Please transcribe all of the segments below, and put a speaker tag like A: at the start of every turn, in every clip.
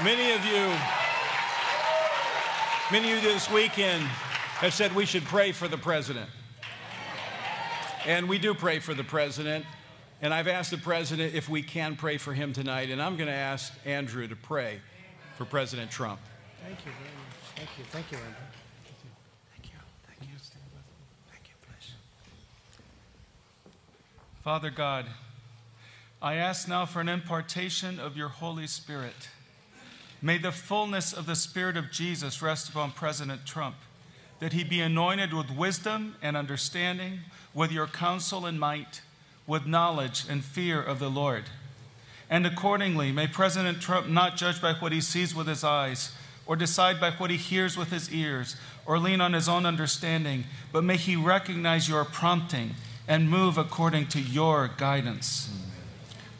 A: Many of you this weekend have said we should pray for the president. And we do pray for the president. And I've asked the president if we can pray for him tonight. And I'm going to ask Andrew to pray for President Trump.
B: Thank you very much. Thank you. Thank you, Andrew. Thank you. Thank you. Thank you, please.
C: Father God, I ask now for an impartation of your Holy Spirit. May the fullness of the Spirit of Jesus rest upon President Trump, that he be anointed with wisdom and understanding, with your counsel and might, with knowledge and fear of the Lord. And accordingly, may President Trump not judge by what he sees with his eyes, or decide by what he hears with his ears, or lean on his own understanding, but may he recognize your prompting and move according to your guidance.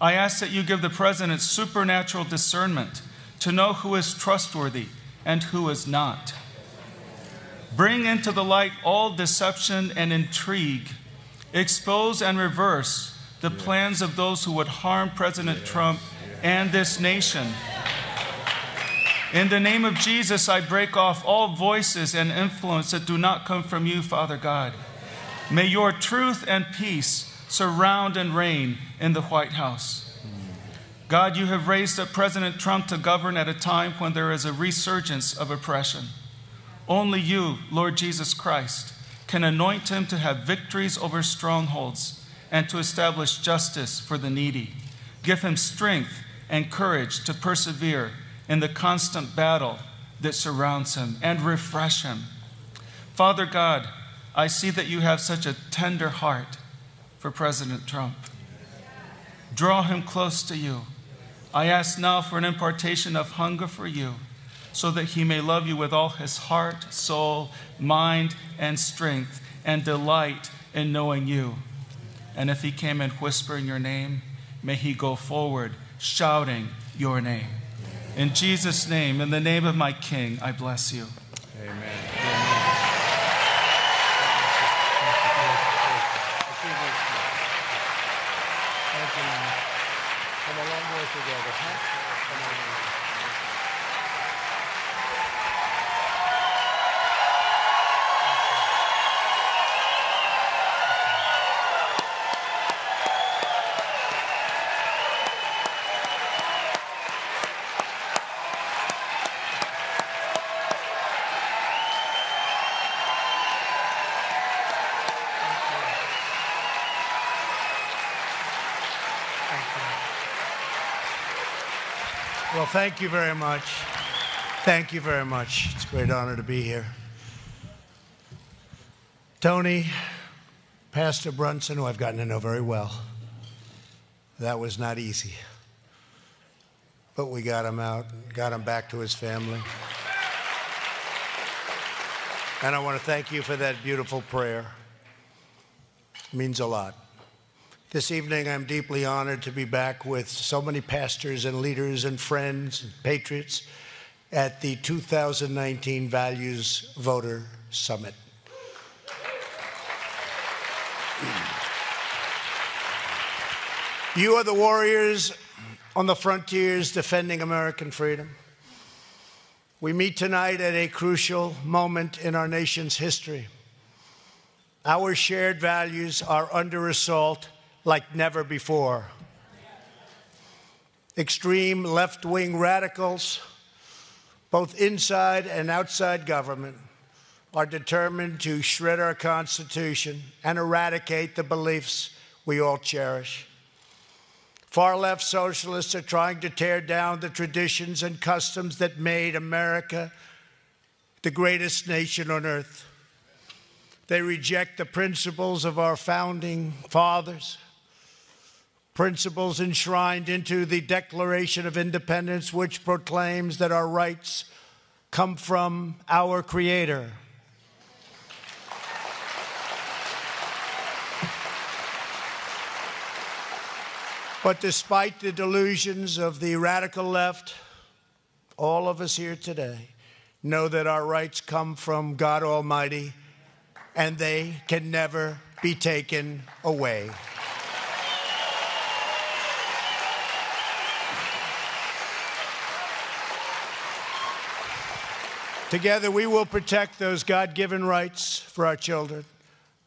C: I ask that you give the president supernatural discernment to know who is trustworthy and who is not. Bring into the light all deception and intrigue. Expose and reverse the plans of those who would harm President Trump and this nation. In the name of Jesus, I break off all voices and influence that do not come from you, Father God. May your truth and peace surround and reign in the White House. God, you have raised up President Trump to govern at a time when there is a resurgence of oppression. Only you, Lord Jesus Christ, can anoint him to have victories over strongholds and to establish justice for the needy. Give him strength and courage to persevere in the constant battle that surrounds him, and refresh him. Father God, I see that you have such a tender heart for President Trump. Draw him close to you. I ask now for an impartation of hunger for you, so that he may love you with all his heart, soul, mind, and strength, and delight in knowing you. And if he came and whispering your name, may he go forward shouting your name. In Jesus' name, in the name of my King, I bless you.
A: Amen.
B: Come a long way together, huh? Well, thank you very much. Thank you very much. It's a great honor to be here. Tony, Pastor Brunson, who I've gotten to know very well. That was not easy. But we got him out, got him back to his family. And I want to thank you for that beautiful prayer. It means a lot. This evening, I'm deeply honored to be back with so many pastors and leaders and friends and patriots at the 2019 Values Voter Summit. You are the warriors on the frontiers defending American freedom. We meet tonight at a crucial moment in our nation's history. Our shared values are under assault like never before. Extreme left-wing radicals, both inside and outside government, are determined to shred our Constitution and eradicate the beliefs we all cherish. Far-left socialists are trying to tear down the traditions and customs that made America the greatest nation on earth. They reject the principles of our founding fathers, principles enshrined into the Declaration of Independence, which proclaims that our rights come from our Creator. But despite the delusions of the radical left, all of us here today know that our rights come from God Almighty, and they can never be taken away. Together, we will protect those God-given rights for our children,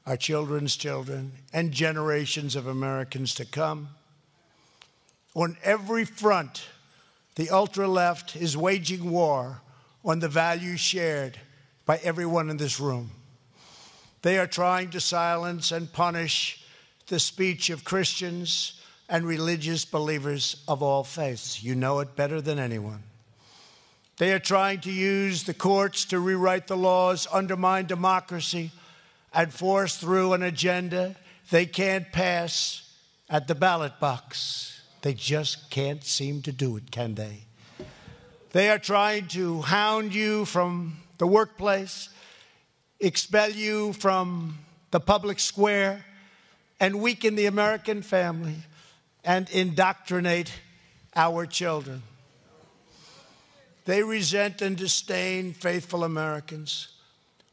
B: our children's children, and generations of Americans to come. On every front, the ultra-left is waging war on the values shared by everyone in this room. They are trying to silence and punish the speech of Christians and religious believers of all faiths. You know it better than anyone. They are trying to use the courts to rewrite the laws, undermine democracy, and force through an agenda they can't pass at the ballot box. They just can't seem to do it, can they? They are trying to hound you from the workplace, expel you from the public square, and weaken the American family and indoctrinate our children. They resent and disdain faithful Americans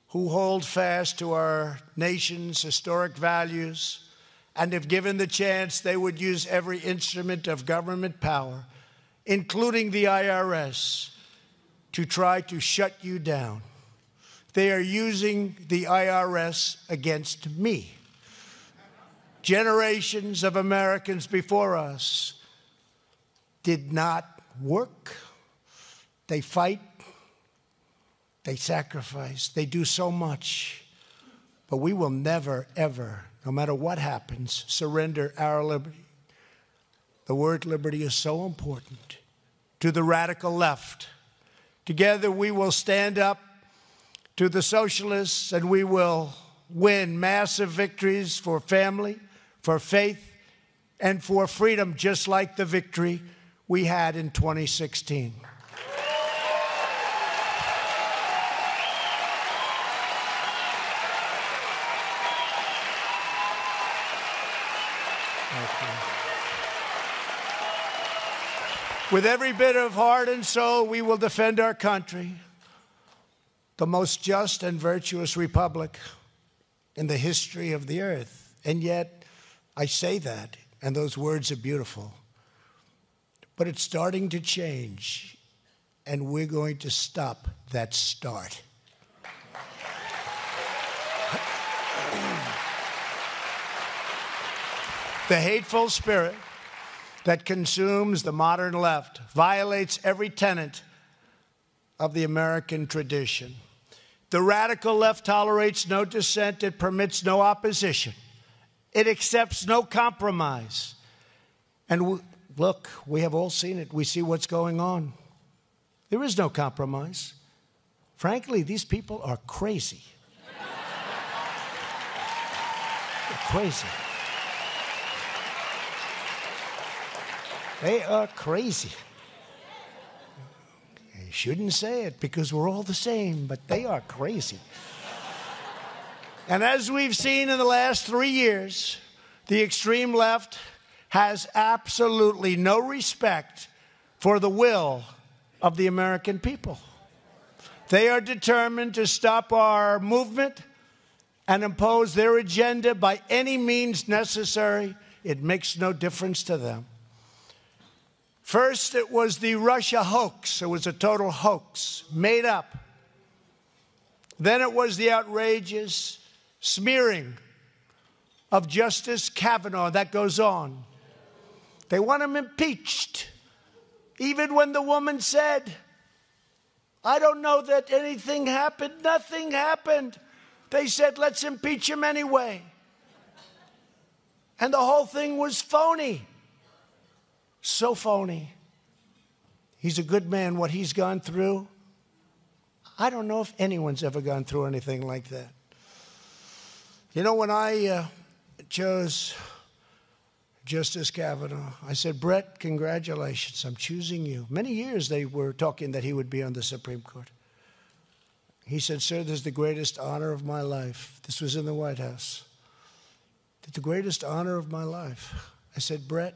B: who hold fast to our nation's historic values, and if given the chance, they would use every instrument of government power, including the IRS, to try to shut you down. They are using the IRS against me. Generations of Americans before us did not work. They fight, they sacrifice, they do so much. But we will never, ever, no matter what happens, surrender our liberty. The word liberty is so important to the radical left. Together we will stand up to the socialists, and we will win massive victories for family, for faith, and for freedom, just like the victory we had in 2016. With every bit of heart and soul, we will defend our country, the most just and virtuous republic in the history of the earth. And yet, I say that, and those words are beautiful, but it's starting to change, and we're going to stop that start. The hateful spirit that consumes the modern left violates every tenet of the American tradition. The radical left tolerates no dissent. It permits no opposition. It accepts no compromise. And look, we have all seen it. We see what's going on. There is no compromise. Frankly, these people are crazy. They're crazy. They are crazy. I shouldn't say it because we're all the same, but they are crazy. And as we've seen in the last 3 years, the extreme left has absolutely no respect for the will of the American people. They are determined to stop our movement and impose their agenda by any means necessary. It makes no difference to them. First, it was the Russia hoax. It was a total hoax, made up. Then it was the outrageous smearing of Justice Kavanaugh. That goes on. They want him impeached. Even when the woman said, I don't know that anything happened, nothing happened. They said, let's impeach him anyway. And the whole thing was phony. So phony. He's a good man. What he's gone through, I don't know if anyone's ever gone through anything like that. You know, when I chose Justice Kavanaugh, I said, Brett, congratulations, I'm choosing you. Many years they were talking that he would be on the Supreme Court. He said, sir, this is the greatest honor of my life. This was in the White House. The greatest honor of my life. I said, Brett,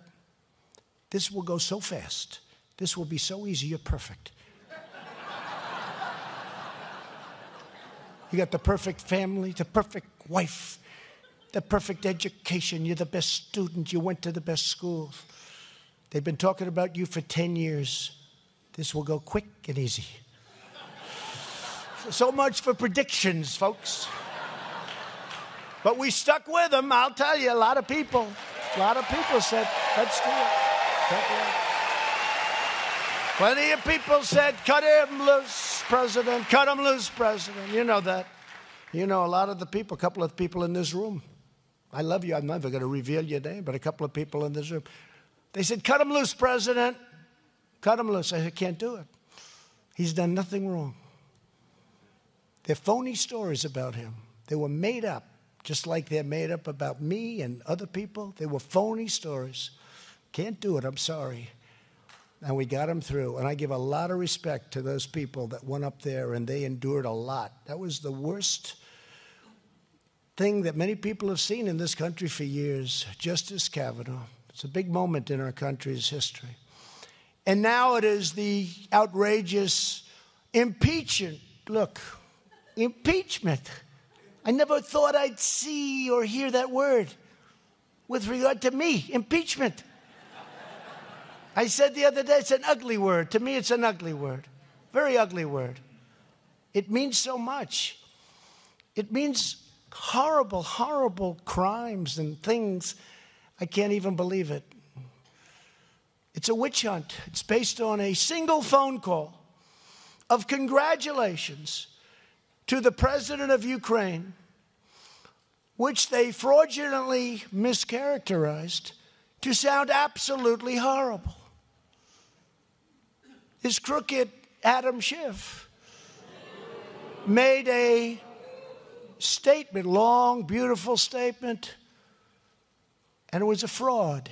B: this will go so fast. This will be so easy. You're perfect. You got the perfect family, the perfect wife, the perfect education. You're the best student. You went to the best schools. They've been talking about you for 10 years. This will go quick and easy. So much for predictions, folks. But we stuck with them. I'll tell you, a lot of people said, let's do it. Plenty of people said, cut him loose, President. Cut him loose, President. You know that. You know a lot of the people, a couple of people in this room. I love you. I'm never going to reveal your name, but a couple of people in this room. They said, cut him loose, President. Cut him loose. I said, can't do it. He's done nothing wrong. They're phony stories about him. They were made up, just like they're made up about me and other people. They were phony stories. Can't do it. I'm sorry. And we got him through. And I give a lot of respect to those people that went up there and they endured a lot. That was the worst thing that many people have seen in this country for years, Justice Kavanaugh. It's a big moment in our country's history. And now it is the outrageous impeachment. Look, impeachment. I never thought I'd see or hear that word with regard to me, impeachment. I said the other day, it's an ugly word. To me, it's an ugly word. Very ugly word. It means so much. It means horrible, horrible crimes and things. I can't even believe it. It's a witch hunt. It's based on a single phone call of congratulations to the president of Ukraine, which they fraudulently mischaracterized to sound absolutely horrible. This crooked Adam Schiff made a statement, long, beautiful statement, and it was a fraud.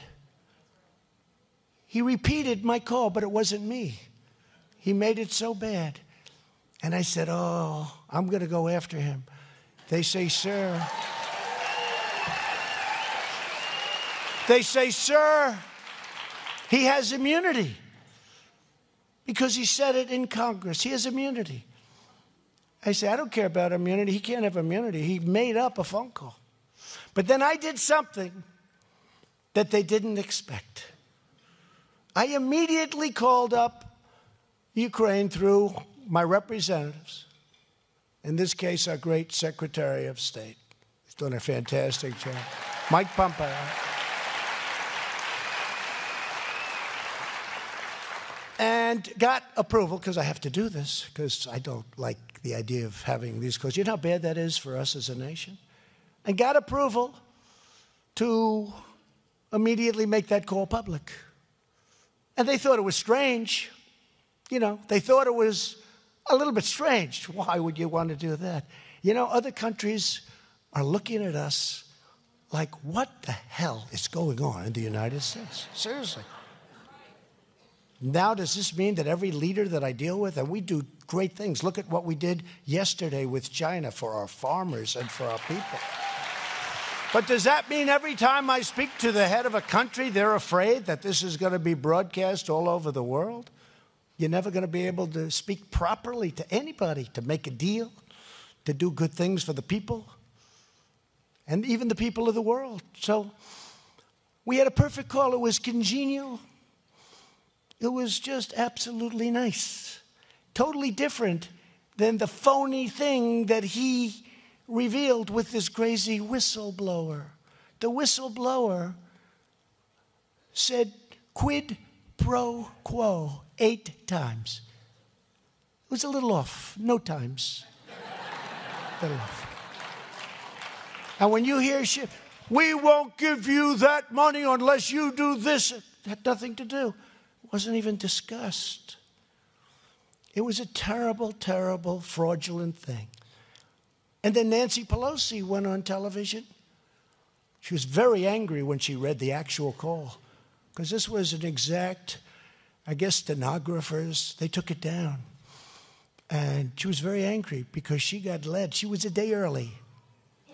B: He repeated my call, but it wasn't me. He made it so bad. And I said, oh, I'm going to go after him. They say, sir. They say, sir, he has immunity. Because he said it in Congress. He has immunity. I say, I don't care about immunity. He can't have immunity. He made up a phone call. But then I did something that they didn't expect. I immediately called up Ukraine through my representatives. In this case, our great Secretary of State. He's doing a fantastic job. Mike Pompeo. And got approval, because I have to do this, because I don't like the idea of having these calls. You know how bad that is for us as a nation? And got approval to immediately make that call public. And they thought it was strange. You know, they thought it was a little bit strange. Why would you want to do that? You know, other countries are looking at us like, what the hell is going on in the United States? Seriously. Now, does this mean that every leader that I deal with, and we do great things. Look at what we did yesterday with China for our farmers and for our people. But does that mean every time I speak to the head of a country, they're afraid that this is going to be broadcast all over the world? You're never going to be able to speak properly to anybody, to make a deal, to do good things for the people, and even the people of the world. So we had a perfect call. It was congenial. It was just absolutely nice. Totally different than the phony thing that he revealed with this crazy whistleblower. The whistleblower said quid pro quo 8 times. It was a little off. No times. A little off. And when you hear shit, we won't give you that money unless you do this. It had nothing to do. It wasn't even discussed. It was a terrible, terrible, fraudulent thing. And then Nancy Pelosi went on television. She was very angry when she read the actual call, because this was an exact, I guess, stenographers, they took it down. And she was very angry because she got led. She was a day early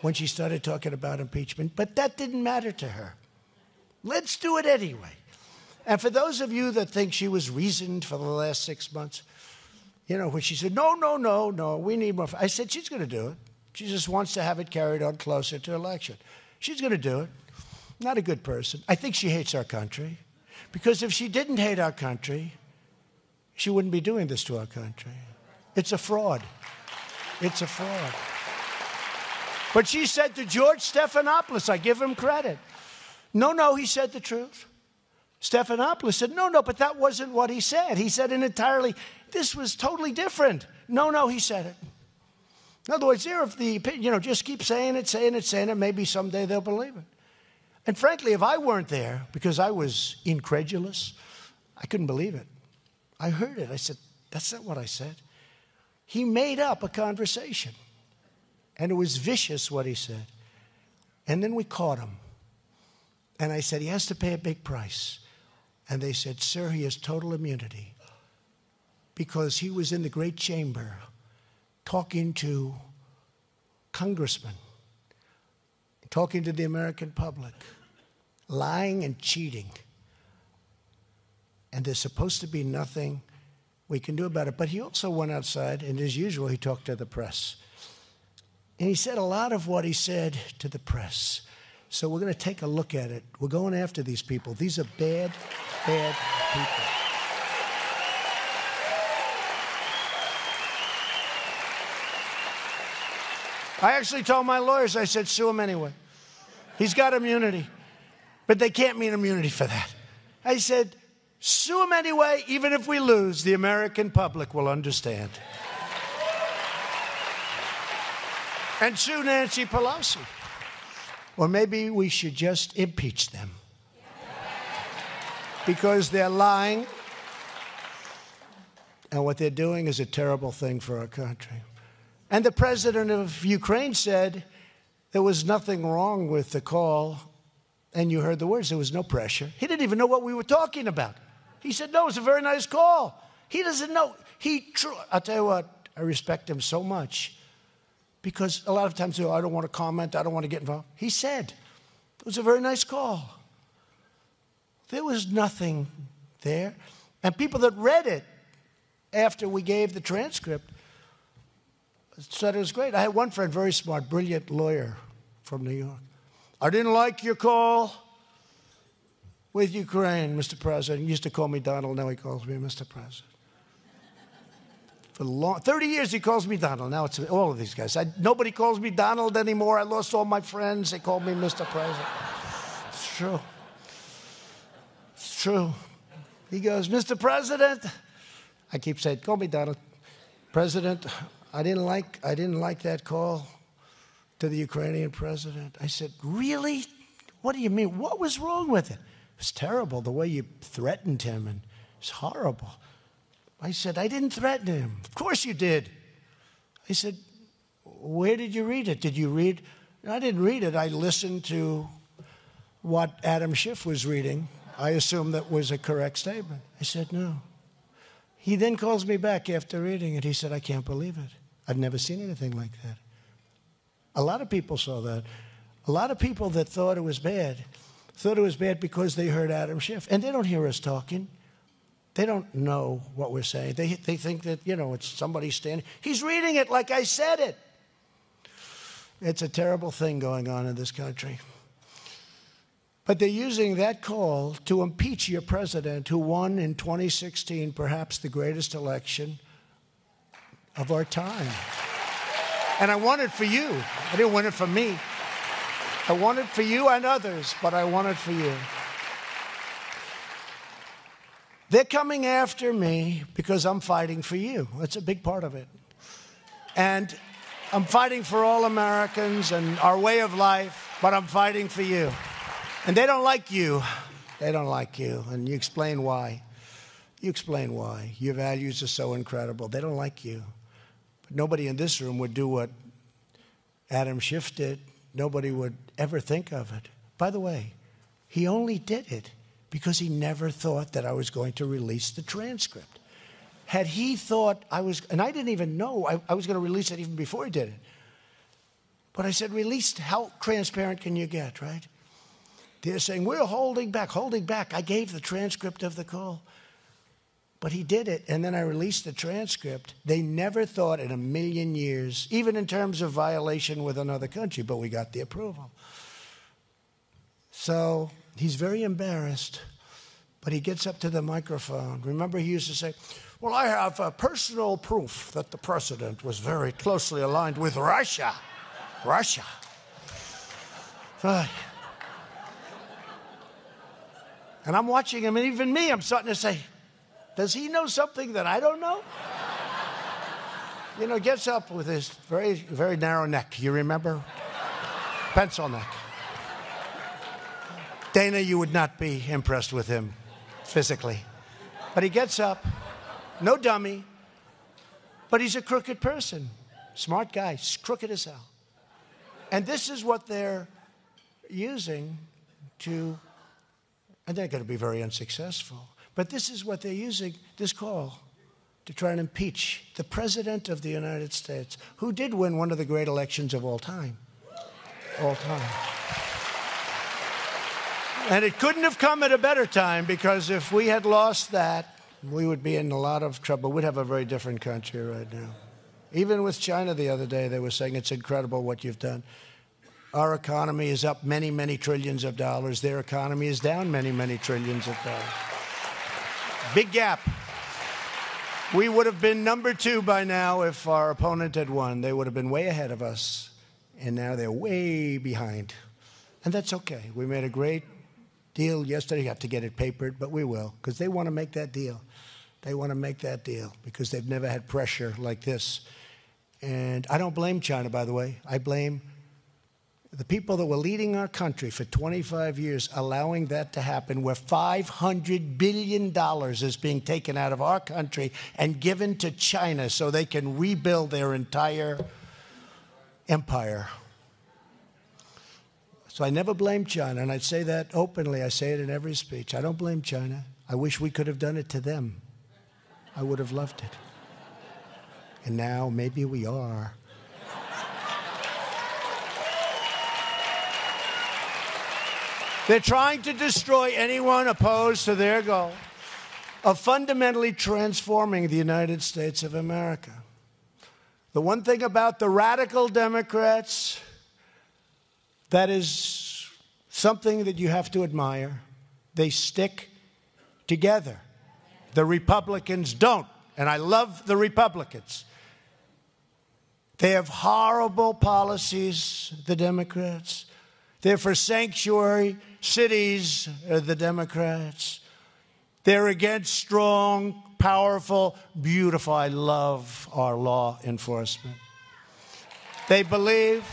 B: when she started talking about impeachment, but that didn't matter to her. Let's do it anyway. And for those of you that think she was reasoned for the last 6 months, you know, when she said, no, we need more. I said, she's going to do it. She just wants to have it carried on closer to election. She's going to do it. Not a good person. I think she hates our country. Because if she didn't hate our country, she wouldn't be doing this to our country. It's a fraud. It's a fraud. But she said to George Stephanopoulos, I give him credit. No, he said the truth. Stephanopoulos said, no, but that wasn't what he said. He said this was totally different. No, he said it. In other words, just keep saying it, maybe someday they'll believe it. And frankly, if I weren't there, because I was incredulous, I couldn't believe it. I heard it. I said, that's not what I said. He made up a conversation. And it was vicious what he said. And then we caught him. And I said, he has to pay a big price. And they said, sir, he has total immunity. Because he was in the great chamber talking to congressmen, talking to the American public, lying and cheating. And there's supposed to be nothing we can do about it. But he also went outside, and as usual, he talked to the press. And he said a lot of what he said to the press. So we're going to take a look at it. We're going after these people. These are bad, bad people. I actually told my lawyers, I said, sue him anyway. He's got immunity. But they can't mean immunity for that. I said, sue him anyway, even if we lose, the American public will understand. And sue Nancy Pelosi. Or maybe we should just impeach them. Because they're lying. And what they're doing is a terrible thing for our country. And the president of Ukraine said there was nothing wrong with the call. And you heard the words, there was no pressure. He didn't even know what we were talking about. He said, no, it was a very nice call. He doesn't know. I'll tell you what, I respect him so much. Because a lot of times, I don't want to comment, I don't want to get involved. He said, it was a very nice call. There was nothing there. And people that read it after we gave the transcript said it was great. I had one friend, very smart, brilliant lawyer from New York. I didn't like your call with Ukraine, Mr. President. He used to call me Donald, now he calls me Mr. President. For 30 years, he calls me Donald. Now it's all of these guys. Nobody calls me Donald anymore. I lost all my friends. They call me Mr. President. It's true. It's true. He goes, Mr. President. I keep saying, call me Donald. President, I didn't like that call to the Ukrainian president. I said, really? What do you mean? What was wrong with it? It was terrible, the way you threatened him, and it's horrible. I said, I didn't threaten him. Of course you did. I said, where did you read it? Did you read? I didn't read it. I listened to what Adam Schiff was reading. I assumed that was a correct statement. I said, no. He then calls me back after reading it. He said, I can't believe it. I've never seen anything like that. A lot of people saw that. A lot of people that thought it was bad because they heard Adam Schiff. And they don't hear us talking. They don't know what we're saying. They think that, it's somebody standing. He's reading it like I said it. It's a terrible thing going on in this country. But they're using that call to impeach your president who won in 2016 perhaps the greatest election of our time. And I won it for you. I didn't win it for me. I won it for you and others, but I won it for you. They're coming after me because I'm fighting for you. That's a big part of it. And I'm fighting for all Americans and our way of life, but I'm fighting for you. And they don't like you. They don't like you. And you explain why. You explain why. Your values are so incredible. They don't like you. But nobody in this room would do what Adam Schiff did. Nobody would ever think of it. By the way, he only did it because he never thought that I was going to release the transcript. Had he thought I was, and I didn't even know I was going to release it even before he did it. But I said, released, how transparent can you get, right? They're saying, we're holding back, holding back. I gave the transcript of the call. But he did it, and then I released the transcript. They never thought in a million years, even in terms of violation with another country, but we got the approval. So he's very embarrassed, but he gets up to the microphone. Remember, he used to say, Well, I have personal proof that the president was very closely aligned with Russia. Russia. And I'm watching him, and even me, I'm starting to say, does he know something that I don't know? You know, gets up with his very, very narrow neck. You remember? Pencil neck. Dana, you would not be impressed with him physically. But he gets up, no dummy, but he's a crooked person. Smart guy, crooked as hell. And this is what they're using to, and they're going to be very unsuccessful, but this is what they're using, this call, to try and impeach the President of the United States, who did win one of the great elections of all time. All time. And it couldn't have come at a better time, because if we had lost that, we would be in a lot of trouble. We'd have a very different country right now. Even with China the other day, they were saying it's incredible what you've done. Our economy is up many, many trillions of dollars. Their economy is down many, many trillions of dollars. Big gap. We would have been number 2 by now if our opponent had won. They would have been way ahead of us, and now they're way behind. And that's okay. We made a great deal yesterday. You have to get it papered, but we will, because they want to make that deal. They want to make that deal because they've never had pressure like this. And I don't blame China, by the way. I blame the people that were leading our country for 25 years, allowing that to happen, where $500 billion is being taken out of our country and given to China so they can rebuild their entire empire. So I never blame China, and I say that openly. I say it in every speech. I don't blame China. I wish we could have done it to them. I would have loved it. And now maybe we are. They're trying to destroy anyone opposed to their goal of fundamentally transforming the United States of America. The one thing about the radical Democrats that is something that you have to admire, they stick together. The Republicans don't, and I love the Republicans. They have horrible policies, the Democrats. They're for sanctuary cities, the Democrats. They're against strong, powerful, beautiful. I love our law enforcement. They believe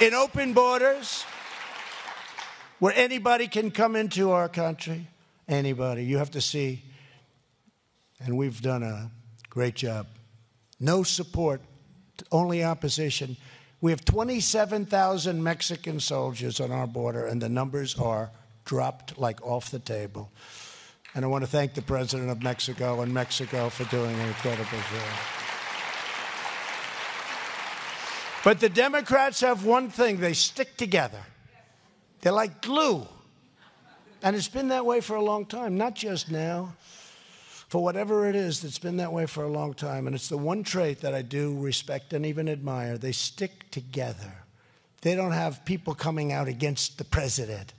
B: in open borders where anybody can come into our country. Anybody. You have to see, and we've done a great job. No support, only opposition. We have 27,000 Mexican soldiers on our border, and the numbers are dropped like off the table. And I want to thank the President of Mexico and Mexico for doing an incredible job. But the Democrats have one thing. They stick together. They're like glue. And it's been that way for a long time, not just now. For whatever it is, it's been that way for a long time. And it's the one trait that I do respect and even admire. They stick together. They don't have people coming out against the president.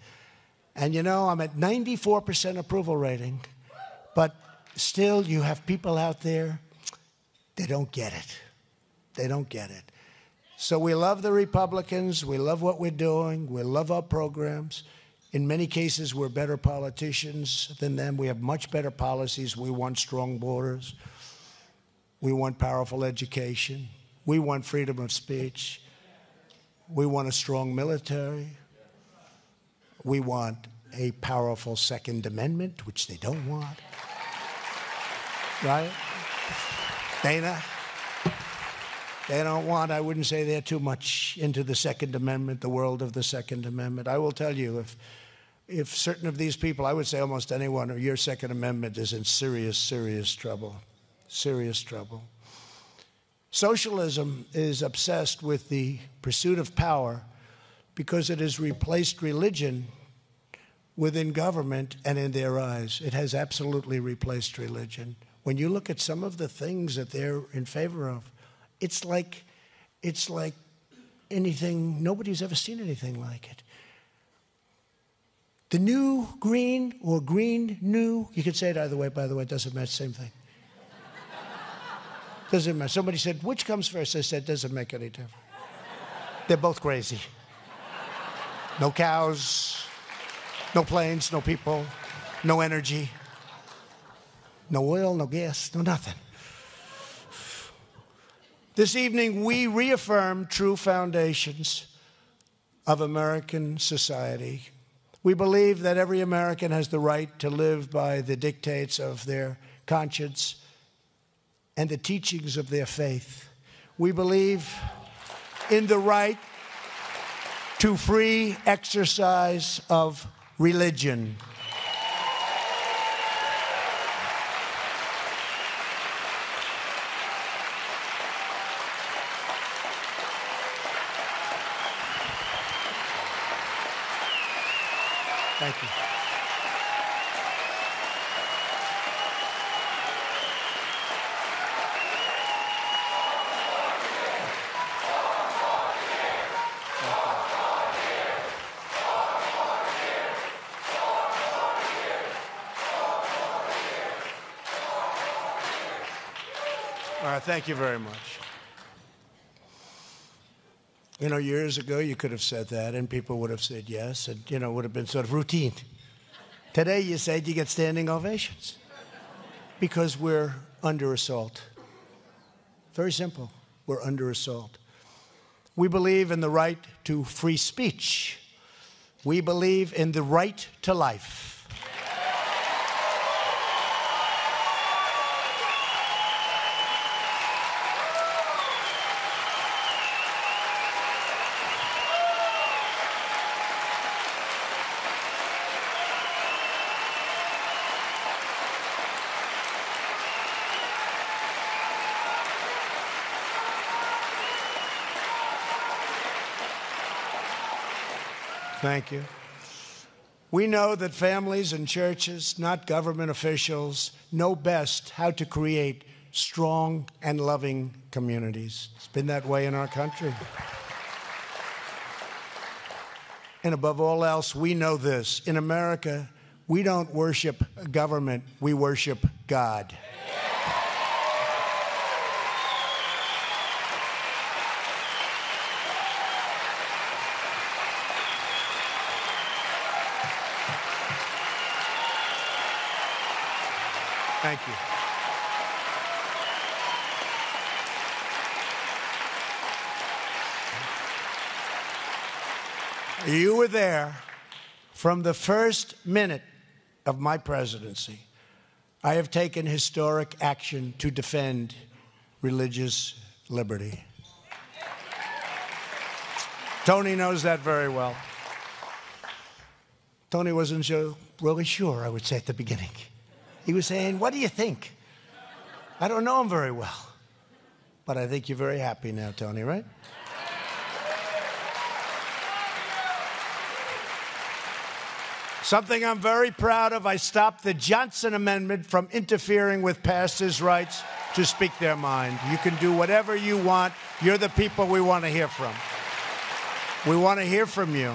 B: And you know, I'm at 94% approval rating. But still, you have people out there, they don't get it. They don't get it. So we love the Republicans. We love what we're doing. We love our programs. In many cases, we're better politicians than them. We have much better policies. We want strong borders. We want powerful education. We want freedom of speech. We want a strong military. We want a powerful Second Amendment, which they don't want. Right? Dana? They don't want, I wouldn't say they're too much into the Second Amendment, the world of the Second Amendment. I will tell you, if certain of these people, I would say almost anyone, your Second Amendment is in serious, serious trouble. Serious trouble. Socialism is obsessed with the pursuit of power because it has replaced religion within government and in their eyes. It has absolutely replaced religion. When you look at some of the things that they're in favor of, it's like anything, nobody's ever seen anything like it. The new green or green new, you can say it either way, by the way, it doesn't matter, same thing. Doesn't matter. Somebody said, which comes first? I said, doesn't make any difference. They're both crazy. No cows, no planes, no people, no energy, no oil, no gas, no nothing. This evening, we reaffirm true foundations of American society. We believe that every American has the right to live by the dictates of their conscience and the teachings of their faith. We believe in the right to free exercise of religion. Thank you. All right, thank you very much. You know, years ago, you could have said that, and people would have said yes, and, it would have been sort of routine. Today, you say you get standing ovations because we're under assault. Very simple. We're under assault. We believe in the right to free speech. We believe in the right to life. Thank you. We know that families and churches, not government officials, know best how to create strong and loving communities. It's been that way in our country. And above all else, we know this. In America, we don't worship government, we worship God. Thank you. You were there from the first minute of my presidency. I have taken historic action to defend religious liberty. Tony knows that very well. Tony wasn't really sure, I would say, at the beginning. He was saying, what do you think? I don't know him very well. But I think you're very happy now, Tony, right? Something I'm very proud of, I stopped the Johnson Amendment from interfering with pastors' rights to speak their mind. You can do whatever you want. You're the people we want to hear from. We want to hear from you.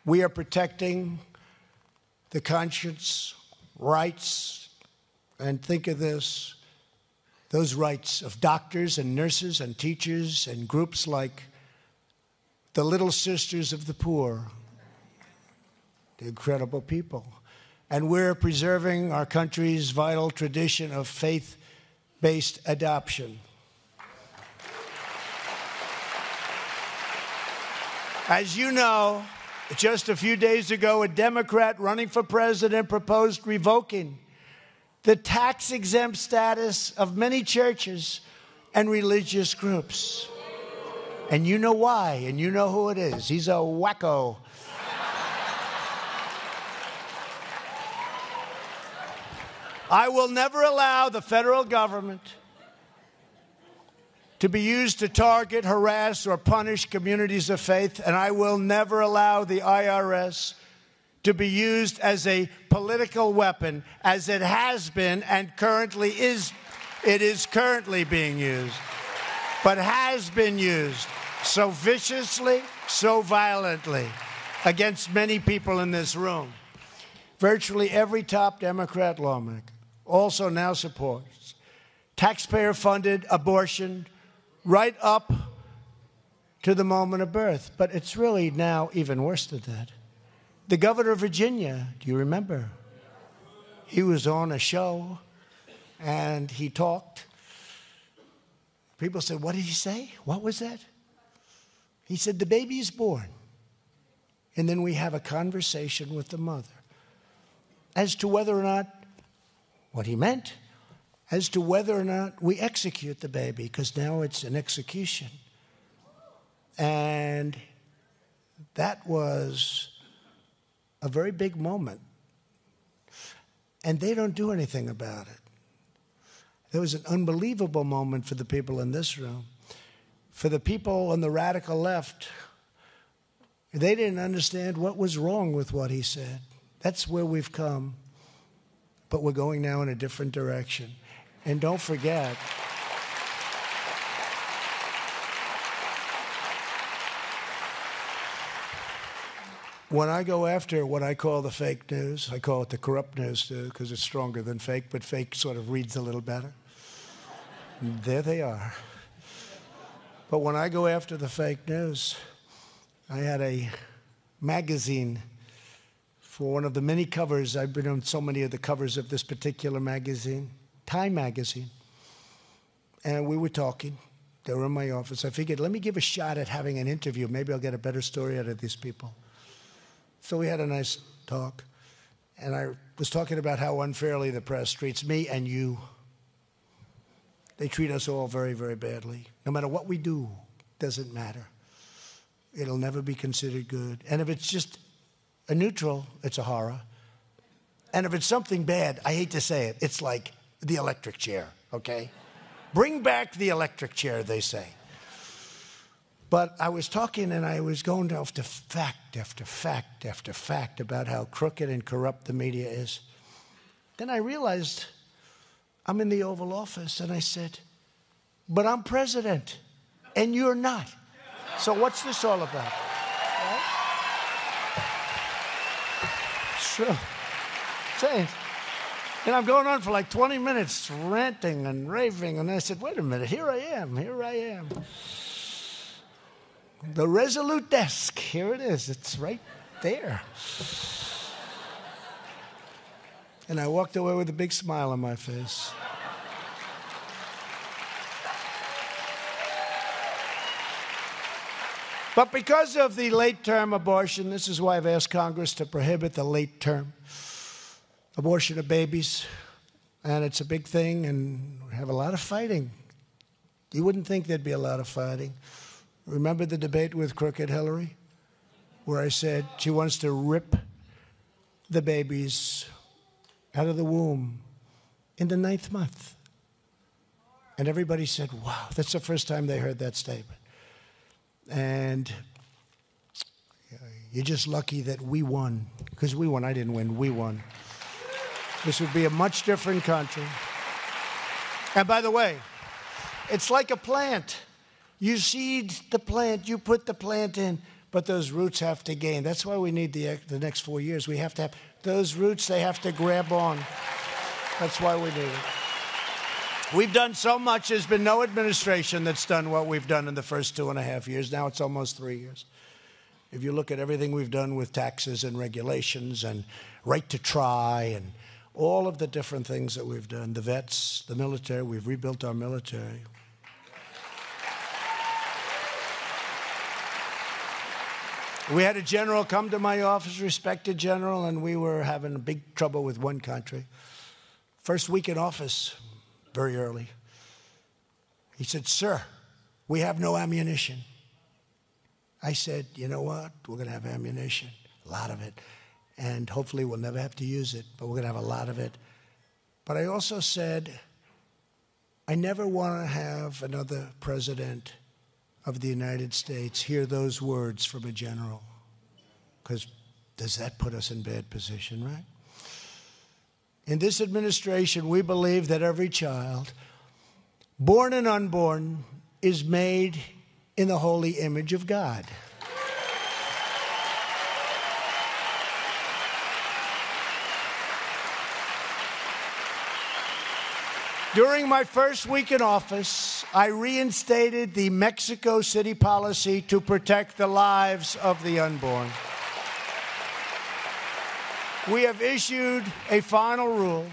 B: We are protecting the conscience, rights, and think of this, those rights of doctors and nurses and teachers and groups like the Little Sisters of the Poor, the incredible people. And we're preserving our country's vital tradition of faith-based adoption. As you know, just a few days ago, a Democrat running for president proposed revoking the tax-exempt status of many churches and religious groups. And you know why, and you know who it is. He's a wacko. I will never allow the federal government to be used to target, harass, or punish communities of faith, and I will never allow the IRS to be used as a political weapon, as it has been and currently is. It is currently being used, but has been used so viciously, so violently. against many people in this room. Virtually every top Democrat lawmaker also now supports taxpayer-funded abortion right up to the moment of birth. But it's really now even worse than that. The governor of Virginia, do you remember? He was on a show and he talked. People said, what did he say? What was that? He said, the baby is born. And then we have a conversation with the mother as to whether or not, what he meant, as to whether or not we execute the baby, because now it's an execution. And that was a very big moment. And they don't do anything about it. There was an unbelievable moment for the people in this room. For the people on the radical left, they didn't understand what was wrong with what he said. That's where we've come. But we're going now in a different direction. And don't forget, when I go after what I call the fake news, I call it the corrupt news too, because it's stronger than fake, but fake sort of reads a little better. There they are. But when I go after the fake news, I had a magazine for one of the many covers. I've been on so many of the covers of this particular magazine, Time magazine. And we were talking. They were in my office. I figured, let me give a shot at having an interview. Maybe I'll get a better story out of these people. So we had a nice talk. And I was talking about how unfairly the press treats me and you. They treat us all very, very badly. No matter what we do, doesn't matter. It'll never be considered good. And if it's just a neutral, it's a horror. And if it's something bad, I hate to say it, it's like the electric chair, okay? Bring back the electric chair, they say. But I was talking and I was going off to fact after fact after fact about how crooked and corrupt the media is. Then I realized I'm in the Oval Office and I said, but I'm president and you're not. So what's this all about? Right? Sure. Saying. And I'm going on for like 20 minutes ranting and raving. And I said, wait a minute, here I am. The Resolute desk, here it is. It's right there. And I walked away with a big smile on my face. But because of the late-term abortion, this is why I've asked Congress to prohibit the late-term abortion of babies. And it's a big thing, and we have a lot of fighting. You wouldn't think there'd be a lot of fighting. Remember the debate with Crooked Hillary, where I said she wants to rip the babies out of the womb in the 9th month. And everybody said, wow, that's the first time they heard that statement. And you're just lucky that we won. Because we won. I didn't win. We won. This would be a much different country. And by the way, it's like a plant. You seed the plant, you put the plant in, but those roots have to gain. That's why we need the next 4 years. We have to have those roots, they have to grab on. That's why we need it. We've done so much. There's been no administration that's done what we've done in the first 2.5 years. Now it's almost 3 years. If you look at everything we've done with taxes and regulations and right to try and all of the different things that we've done, the vets, the military, we've rebuilt our military. We had a general come to my office, respected general, and we were having big trouble with one country. First week in office, very early, he said, sir, we have no ammunition. I said, you know what? We're going to have ammunition, a lot of it. And hopefully we'll never have to use it, but we're going to have a lot of it. But I also said, I never want to have another president of the United States hear those words from a general. Because does that put us in bad position, right? In this administration, we believe that every child, born and unborn, is made in the holy image of God. During my first week in office, I reinstated the Mexico City policy to protect the lives of the unborn. We have issued a final rule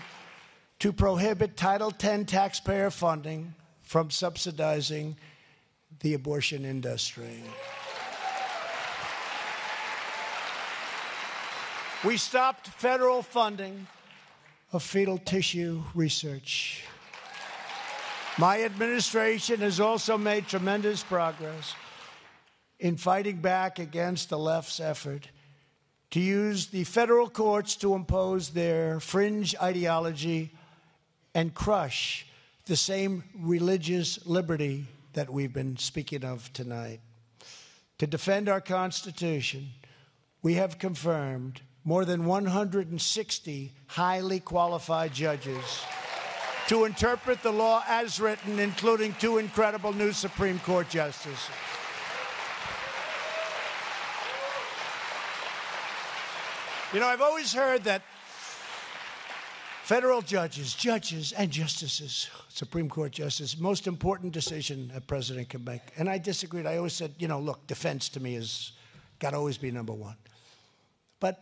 B: to prohibit Title X taxpayer funding from subsidizing the abortion industry. We stopped federal funding of fetal tissue research. My administration has also made tremendous progress in fighting back against the left's effort to use the federal courts to impose their fringe ideology and crush the same religious liberty that we've been speaking of tonight. To defend our Constitution, we have confirmed more than 160 highly qualified judges to interpret the law as written, including 2 incredible new Supreme Court justices. You know, I've always heard that federal judges and justices, Supreme Court justice, most important decision a president can make. And I disagreed. I always said, you know, look, defense to me has got to always be number one. But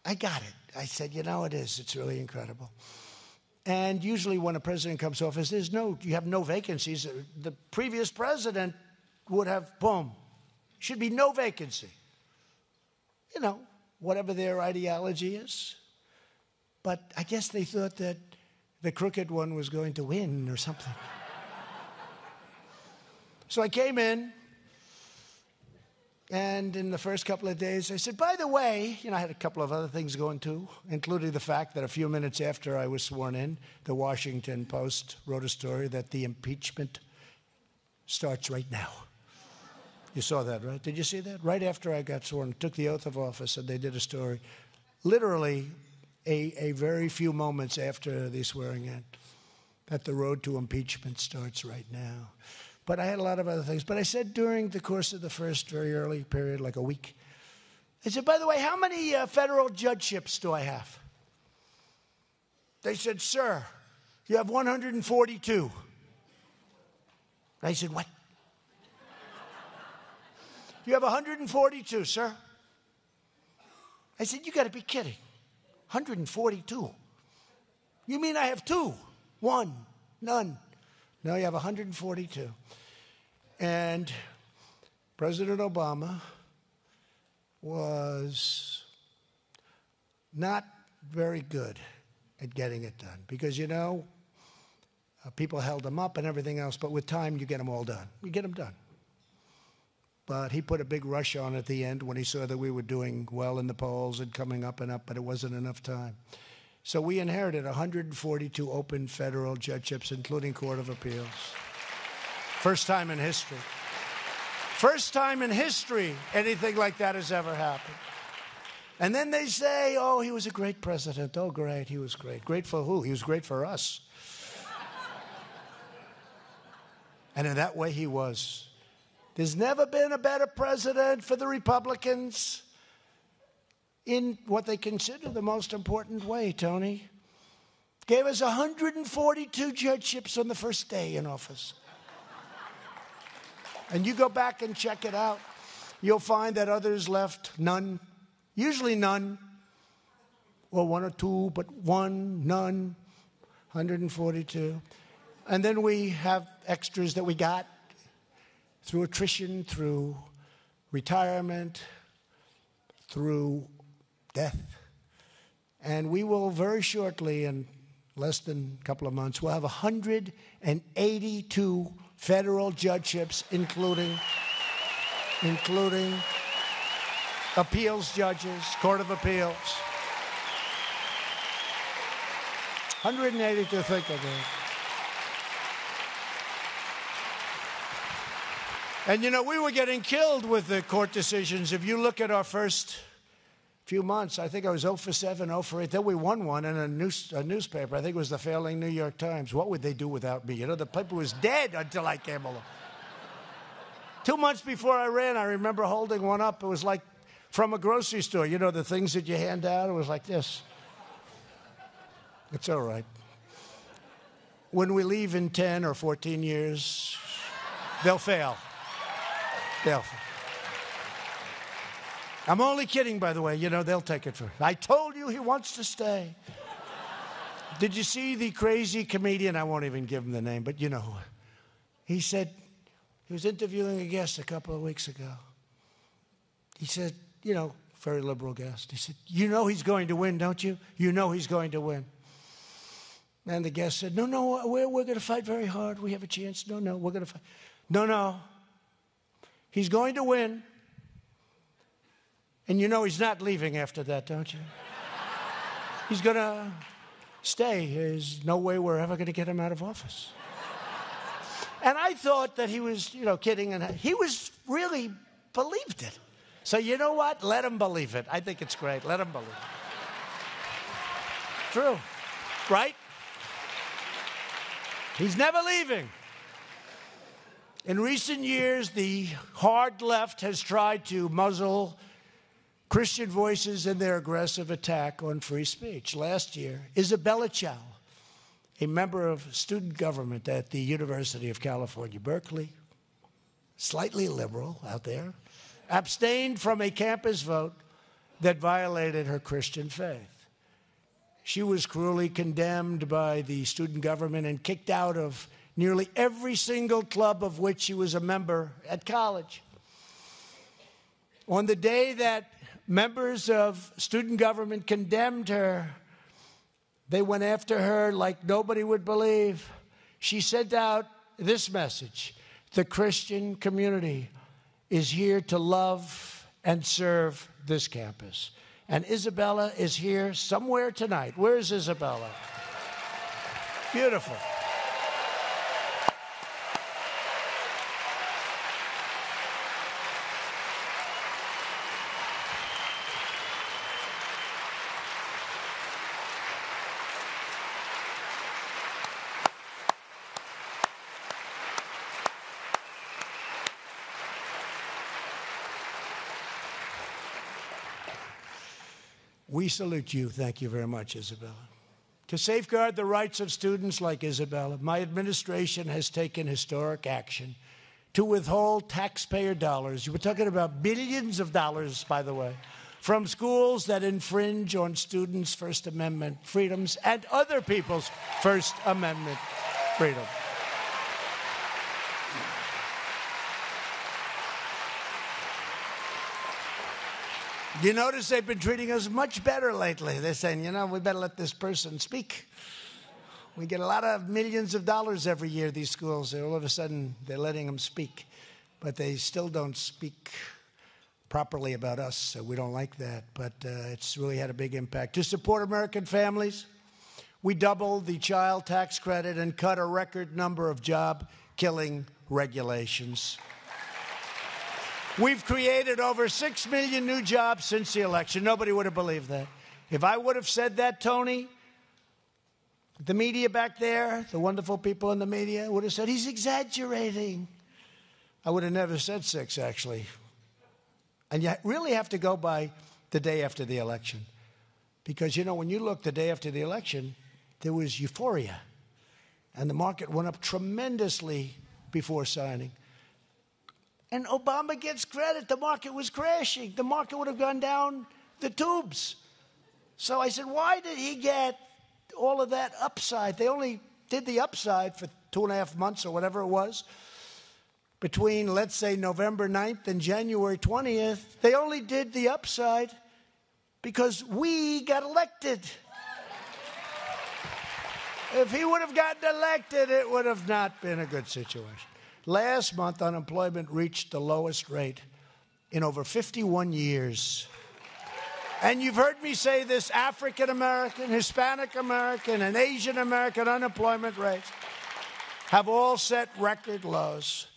B: I got it. I said, you know, it is. It's really incredible. And usually when a president comes to office, you have no vacancies. The previous president would have, boom, should be no vacancy. You know, whatever their ideology is. But I guess they thought that the crooked one was going to win or something. So I came in, and in the first couple of days, I said, by the way, you know, I had a couple of other things going too, including the fact that a few minutes after I was sworn in, the Washington Post wrote a story that the impeachment starts right now. You saw that, right? Did you see that? Right after I got sworn, took the oath of office, and they did a story, literally a very few moments after the swearing in, that the road to impeachment starts right now. But I had a lot of other things. But I said during the course of the first very early period, like a week, I said, by the way, how many federal judgeships do I have? They said, sir, you have 142. I said, what? You have 142, sir. I said, you got to be kidding. 142. You mean I have 2? 1, none. No, you have 142. And President Obama was not very good at getting it done because, you know, people held him up and everything else, but with time, you get them all done. You get them done. But he put a big rush on at the end when he saw that we were doing well in the polls and coming up and up, but it wasn't enough time. So we inherited 142 open federal judgeships, including Court of Appeals. First time in history. First time in history anything like that has ever happened. And then they say, oh, he was a great president. Oh, great, he was great. Great for who? He was great for us. And in that way, he was. There's never been a better president for the Republicans in what they consider the most important way, Tony. Gave us 142 judgeships on the first day in office. And you go back and check it out, you'll find that others left none, usually none, or 1 or 2, but 1, none, 142. And then we have extras that we got through attrition, through retirement, through death. And we will very shortly, in less than a couple of months, we'll have 182 federal judgeships, including appeals judges, Court of Appeals. 182, think of it. And, you know, we were getting killed with the court decisions. If you look at our first few months, I think I was 0 for 7, 0 for 8. Then we won one in a newspaper. I think it was the failing New York Times. What would they do without me? You know, the paper was dead until I came along. 2 months before I ran, I remember holding one up. It was like from a grocery store. You know, the things that you hand out? It was like this. It's all right. when we leave in 10 or 14 years, they'll fail. They'll fail. I'm only kidding, by the way. You know, they'll take it for. I told you he wants to stay. Did you see the crazy comedian? I won't even give him the name, but you know who. He said, he was interviewing a guest a couple of weeks ago. He said, you know, very liberal guest. He said, you know he's going to win, don't you? You know he's going to win. And the guest said, no, we're going to fight very hard. We have a chance. No, we're going to fight. No. He's going to win. And you know he's not leaving after that, don't you? He's going to stay. There's no way we're ever going to get him out of office. And I thought that he was, you know, kidding. And he was really believed it. So you know what? Let him believe it. I think it's great. Let him believe it. True. Right? He's never leaving. In recent years, the hard left has tried to muzzle Christian voices in their aggressive attack on free speech. Last year, Isabella Chow, a member of student government at the University of California, Berkeley, slightly liberal out there, abstained from a campus vote that violated her Christian faith. She was cruelly condemned by the student government and kicked out of nearly every single club of which she was a member at college. On the day that members of student government condemned her, they went after her like nobody would believe. She sent out this message: the Christian community is here to love and serve this campus. And Isabella is here somewhere tonight. Where is Isabella? Beautiful. We salute you. Thank you very much, Isabella. To safeguard the rights of students like Isabella, my administration has taken historic action to withhold taxpayer dollars. We're talking about billions of dollars, by the way, from schools that infringe on students' First Amendment freedoms and other people's First Amendment freedom. You notice they've been treating us much better lately. They're saying, you know, we better let this person speak. We get a lot of millions of dollars every year, these schools. All of a sudden, they're letting them speak. But they still don't speak properly about us, so we don't like that. But it's really had a big impact. To support American families, we doubled the child tax credit and cut a record number of job-killing regulations. We've created over 6 million new jobs since the election. Nobody would have believed that. If I would have said that, Tony, the media back there, the wonderful people in the media would have said, he's exaggerating. I would have never said 6, actually. And you really have to go by the day after the election. Because, you know, when you look the day after the election, there was euphoria. And the market went up tremendously before signing. And Obama gets credit. The market was crashing. The market would have gone down the tubes. So I said, why did he get all of that upside? They only did the upside for 2.5 months or whatever it was. Between, let's say, November 9th and January 20th, they only did the upside because we got elected. If he would have gotten elected, it would have not been a good situation. Last month, unemployment reached the lowest rate in over 51 years. And you've heard me say this: African American, Hispanic American, and Asian American unemployment rates have all set record lows.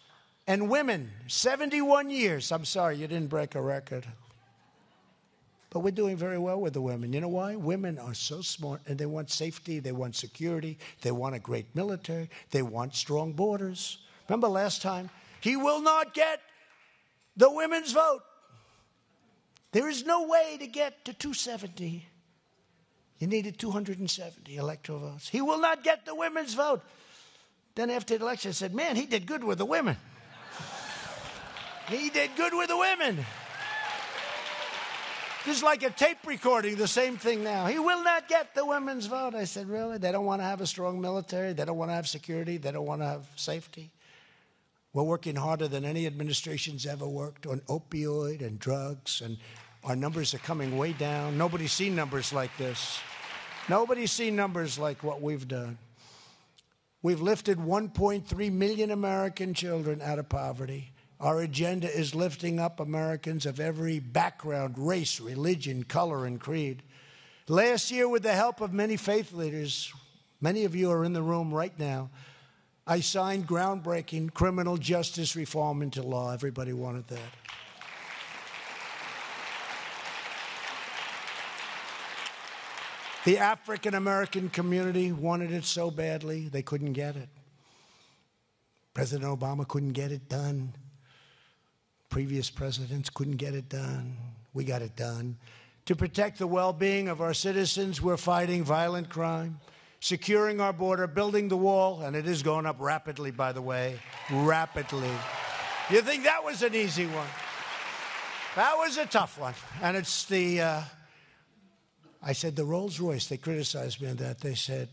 B: And women, 71 years. I'm sorry, you didn't break a record. But we're doing very well with the women. You know why? Women are so smart, and they want safety, they want security, they want a great military, they want strong borders. Remember last time? He will not get the women's vote. There is no way to get to 270 You needed 270 electoral votes. He will not get the women's vote. Then after the election, I said, man, he did good with the women. He did good with the women. This is like a tape recording, the same thing now. He will not get the women's vote. I said, really? They don't want to have a strong military? They don't want to have security? They don't want to have safety? We're working harder than any administration's ever worked on opioid and drugs, and our numbers are coming way down. Nobody's seen numbers like this. Nobody's seen numbers like what we've done. We've lifted 1.3 million American children out of poverty. Our agenda is lifting up Americans of every background, race, religion, color, and creed. Last year, with the help of many faith leaders, many of you are in the room right now, I signed groundbreaking criminal justice reform into law. Everybody wanted that. The African American community wanted it so badly, they couldn't get it. President Obama couldn't get it done. Previous presidents couldn't get it done. We got it done. To protect the well-being of our citizens, we're fighting violent crime, securing our border, building the wall, and it is going up rapidly, by the way, rapidly. You think that was an easy one? That was a tough one. And it's the, I said the Rolls-Royce, they criticized me on that. They said,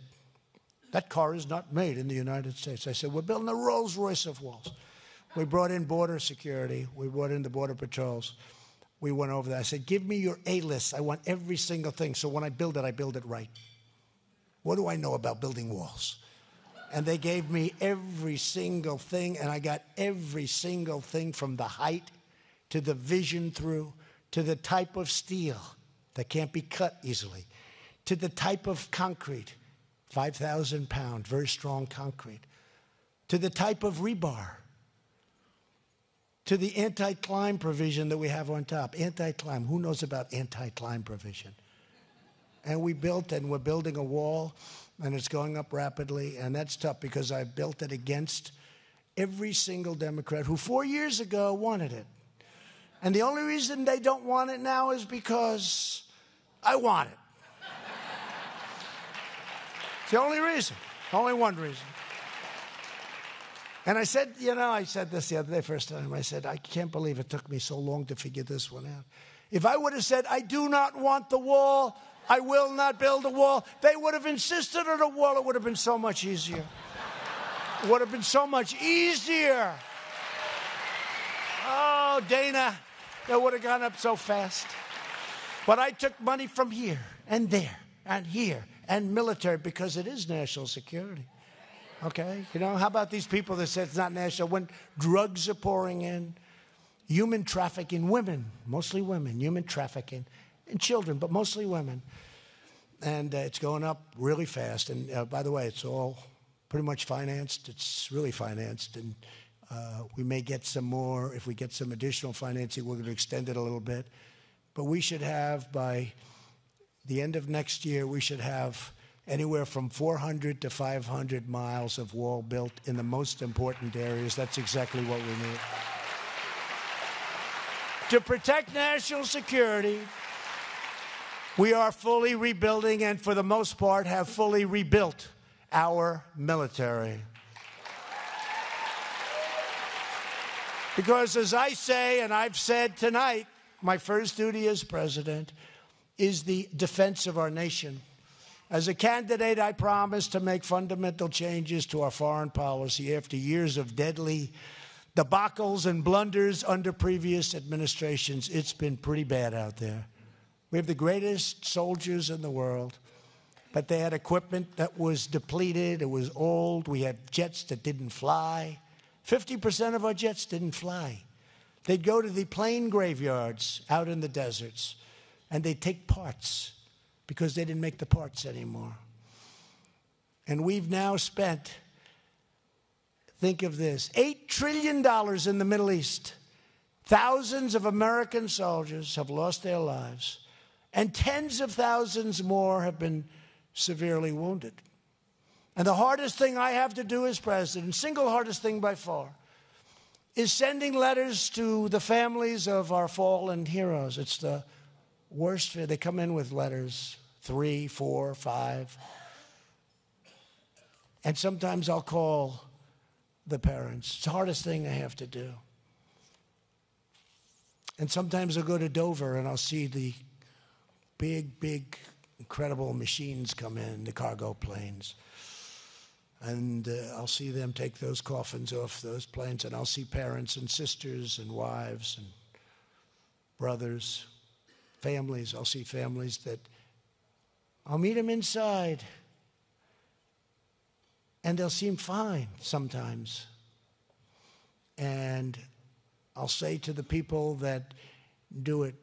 B: that car is not made in the United States. I said, we're building a Rolls-Royce of walls. We brought in border security. We brought in the border patrols. We went over that. I said, give me your A-list. I want every single thing. So when I build it right. What do I know about building walls? And they gave me every single thing, and I got every single thing from the height to the vision through, to the type of steel that can't be cut easily, to the type of concrete, 5,000 pound, very strong concrete, to the type of rebar, to the anti-climb provision that we have on top. Anti-climb, who knows about anti-climb provision? And we built, and we're building a wall, and it's going up rapidly, and that's tough because I built it against every single Democrat who 4 years ago wanted it. And the only reason they don't want it now is because I want it. It's the only reason, only one reason. And I said, I said this the other day, first time. I said, I can't believe it took me so long to figure this one out. If I would have said, I do not want the wall, I will not build a wall, they would have insisted on a wall. It would have been so much easier. It would have been so much easier. Oh, Dana, that would have gone up so fast. But I took money from here and there and here and military because it is national security. Okay? How about these people that say it's not national? When drugs are pouring in, human trafficking, women, mostly women, human trafficking, and children, but mostly women. And it's going up really fast. And by the way, it's all pretty much financed. It's really financed. And we may get some more. If we get some additional financing, we're going to extend it a little bit. But we should have, by the end of next year, we should have anywhere from 400 to 500 miles of wall built in the most important areas. That's exactly what we need. To protect national security, we are fully rebuilding and, for the most part, have fully rebuilt our military. Because, as I say, and I've said tonight, my first duty as president is the defense of our nation. As a candidate, I promised to make fundamental changes to our foreign policy after years of deadly debacles and blunders under previous administrations. It's been pretty bad out there. We have the greatest soldiers in the world, but they had equipment that was depleted. It was old. We had jets that didn't fly. 50% of our jets didn't fly. They'd go to the plane graveyards out in the deserts, and they'd take parts because they didn't make the parts anymore. And we've now spent, think of this, $8 trillion in the Middle East. Thousands of American soldiers have lost their lives, and tens of thousands more have been severely wounded. And the hardest thing I have to do as president, single hardest thing by far, is sending letters to the families of our fallen heroes. It's the worst fear. They come in with letters, 3, 4, 5. And sometimes I'll call the parents. It's the hardest thing I have to do. And sometimes I'll go to Dover and I'll see the big, incredible machines come in, the cargo planes. And I'll see them take those coffins off those planes, and I'll see parents and sisters and wives and brothers, families. I'll see families that I'll meet them inside, and they'll seem fine sometimes. And I'll say to the people that do it,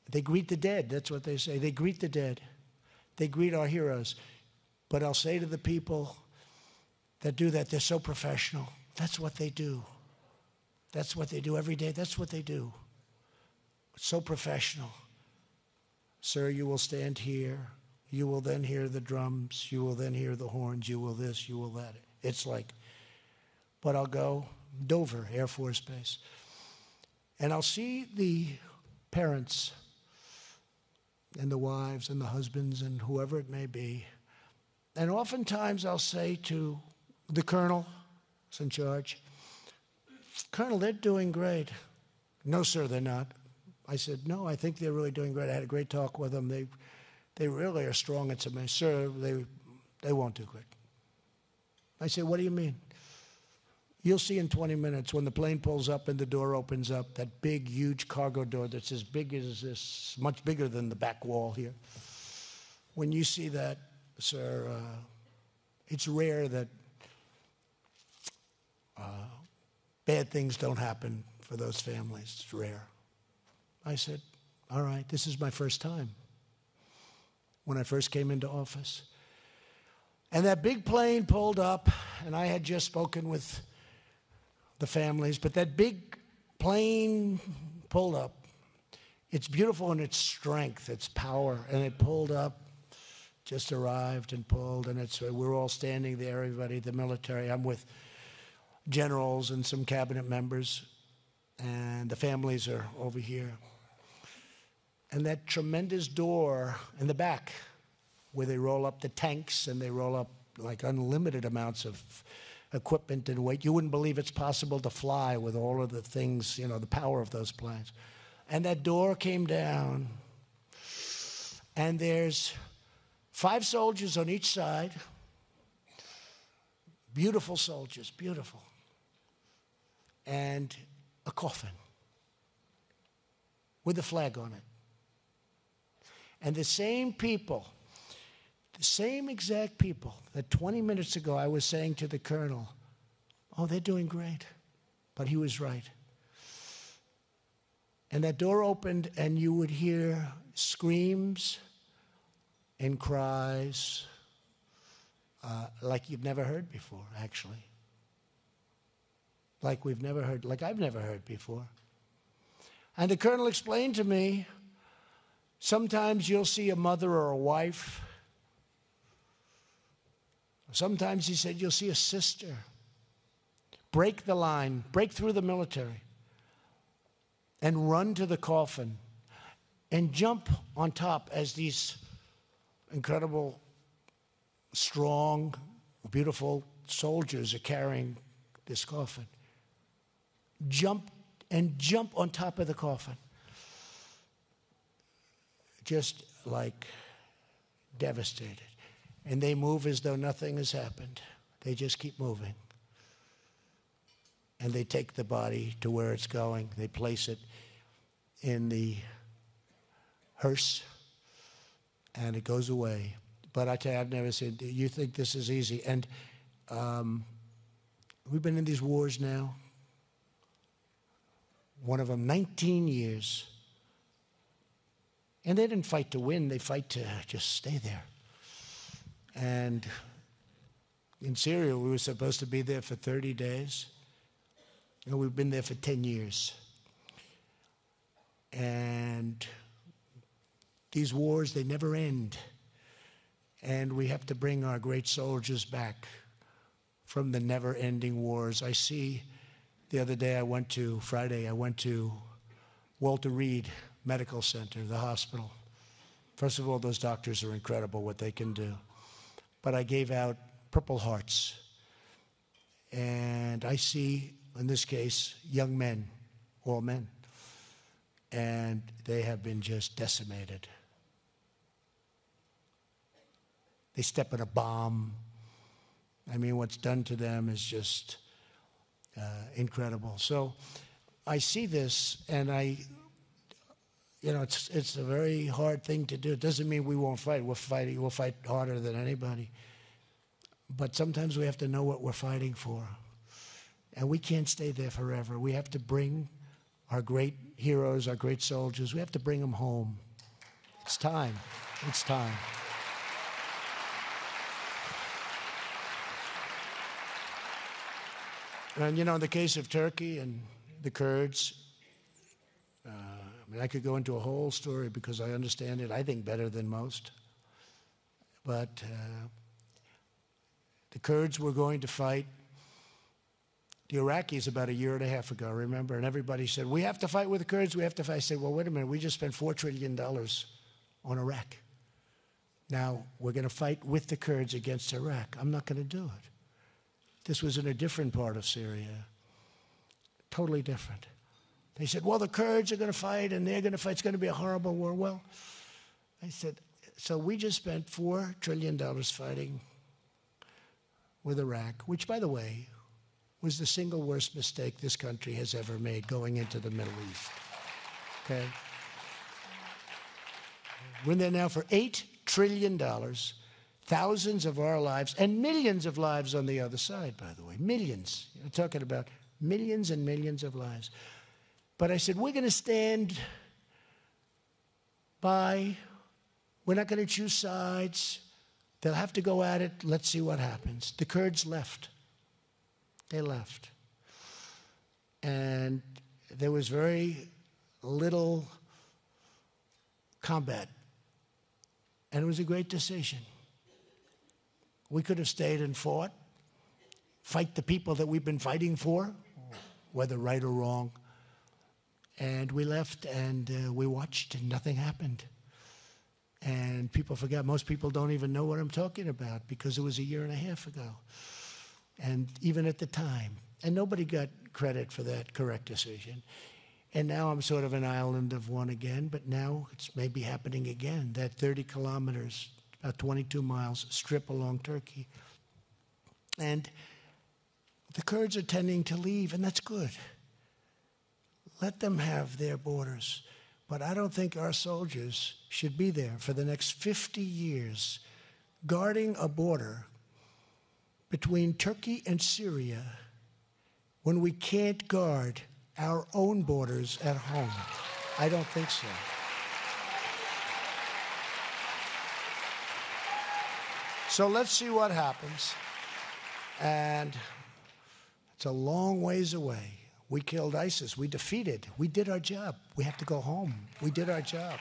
B: they greet the dead. That's what they say. They greet the dead. They greet our heroes. But I'll say to the people that do that, they're so professional. That's what they do. That's what they do every day. That's what they do. So professional. Sir, you will stand here. You will then hear the drums. You will then hear the horns. You will this, you will that. It's like, but I'll go Dover Air Force Base. And I'll see the parents and the wives and the husbands and whoever it may be. And oftentimes I'll say to the colonel who's in charge, Colonel, they're doing great. No, sir, they're not. I said, no, I think they're really doing great. I had a great talk with them. They really are strong. It's amazing. Sir, they won't do great. I said, what do you mean? You'll see in 20 minutes when the plane pulls up and the door opens up, that big, huge cargo door that's as big as this, much bigger than the back wall here. When you see that, sir, it's rare that bad things don't happen for those families. It's rare. I said, all right, this is my first time when I first came into office. And that big plane pulled up, and I had just spoken with the families, but that big plane pulled up. It's beautiful in its strength, its power, and it pulled up. Just arrived and pulled, and we're all standing there, everybody, the military. I'm with generals and some cabinet members, and the families are over here. And that tremendous door in the back, where they roll up the tanks and they roll up like unlimited amounts of equipment and weight. You wouldn't believe it's possible to fly with all of the things, you know, the power of those planes. And that door came down, and there's 5 soldiers on each side. Beautiful soldiers, beautiful. And a coffin with a flag on it. And the same people, the same exact people that 20 minutes ago I was saying to the colonel, oh, they're doing great. But he was right. And that door opened, and you would hear screams and cries like you've never heard before, actually. Like we've never heard, like I've never heard before. And the colonel explained to me, sometimes you'll see a mother or a wife. Sometimes, he said, you'll see a sister break the line, break through the military, and run to the coffin and jump on top as these incredible, strong, beautiful soldiers are carrying this coffin. Jump on top of the coffin. Just like devastated. And they move as though nothing has happened. They just keep moving. And they take the body to where it's going. They place it in the hearse, and it goes away. But I tell you, I've never said, you think this is easy. And we've been in these wars now. One of them, 19 years. And they didn't fight to win. They fight to just stay there. And in Syria, we were supposed to be there for 30 days. And we've been there for 10 years. And these wars, they never end. And we have to bring our great soldiers back from the never-ending wars. I see, the other day Friday, I went to Walter Reed Medical Center, the hospital. First of all, those doctors are incredible what they can do. But I gave out Purple Hearts. And I see, in this case, young men, all men. And they have been just decimated. They step in a bomb. I mean, what's done to them is just incredible. So I see this, and it's a very hard thing to do. It doesn't mean we won't fight. We'll fight harder than anybody. But sometimes we have to know what we're fighting for. And we can't stay there forever. We have to bring our great heroes, our great soldiers, we have to bring them home. It's time. It's time. And, in the case of Turkey and the Kurds, I could go into a whole story because I understand it, I think, better than most. But the Kurds were going to fight the Iraqis about a year and a half ago, remember? And everybody said, we have to fight with the Kurds, we have to fight. I said, well, wait a minute, we just spent $4 trillion on Iraq. Now, we're going to fight with the Kurds against Iraq. I'm not going to do it. This was in a different part of Syria, totally different. They said, well, the Kurds are going to fight, and they're going to fight. It's going to be a horrible war. Well, I said, so we just spent $4 trillion fighting with Iraq, which, by the way, was the single worst mistake this country has ever made going into the Middle East. Okay? We're in there now for $8 trillion, thousands of our lives, and millions of lives on the other side, by the way. Millions. You're talking about millions and millions of lives. But I said, we're going to stand by. We're not going to choose sides. They'll have to go at it. Let's see what happens. The Kurds left. They left. And there was very little combat. And it was a great decision. We could have stayed and fought, fight the people that we've been fighting for, whether right or wrong. And we left, and we watched, and nothing happened. And people forgot. Most people don't even know what I'm talking about because it was a year and a half ago. And even at the time. And nobody got credit for that correct decision. And now I'm sort of an island of one again, but now it's maybe happening again. That 30 kilometers, about 22 miles, strip along Turkey. And the Kurds are tending to leave, and that's good. Let them have their borders. But I don't think our soldiers should be there for the next 50 years guarding a border between Turkey and Syria when we can't guard our own borders at home. I don't think so. So let's see what happens. And it's a long ways away. We killed ISIS. We defeated. We did our job. We have to go home. We did our job.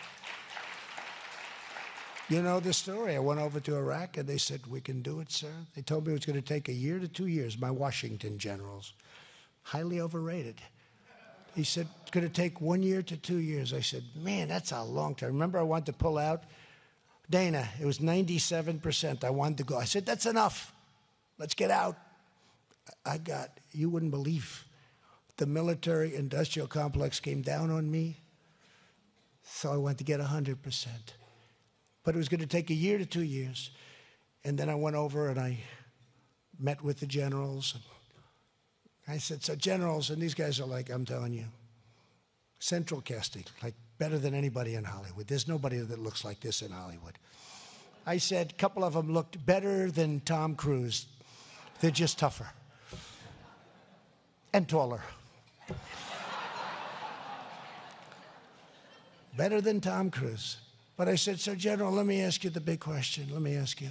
B: You know the story. I went over to Iraq, and they said, we can do it, sir. They told me it was going to take a year to 2 years, my Washington generals. Highly overrated. He said, it's going to take 1 year to 2 years. I said, man, that's a long time. Remember, I wanted to pull out? Dana, it was 97%. I wanted to go. I said, that's enough. Let's get out. You wouldn't believe. The military-industrial complex came down on me, so I went to get 100%. But it was going to take a year to 2 years. And then I went over and I met with the generals. And I said, so generals, and these guys are like, I'm telling you, central casting, like better than anybody in Hollywood. There's nobody that looks like this in Hollywood. I said, a couple of them looked better than Tom Cruise. They're just tougher and taller. Better than Tom Cruise. But I said, so General, let me ask you the big question. Let me ask you.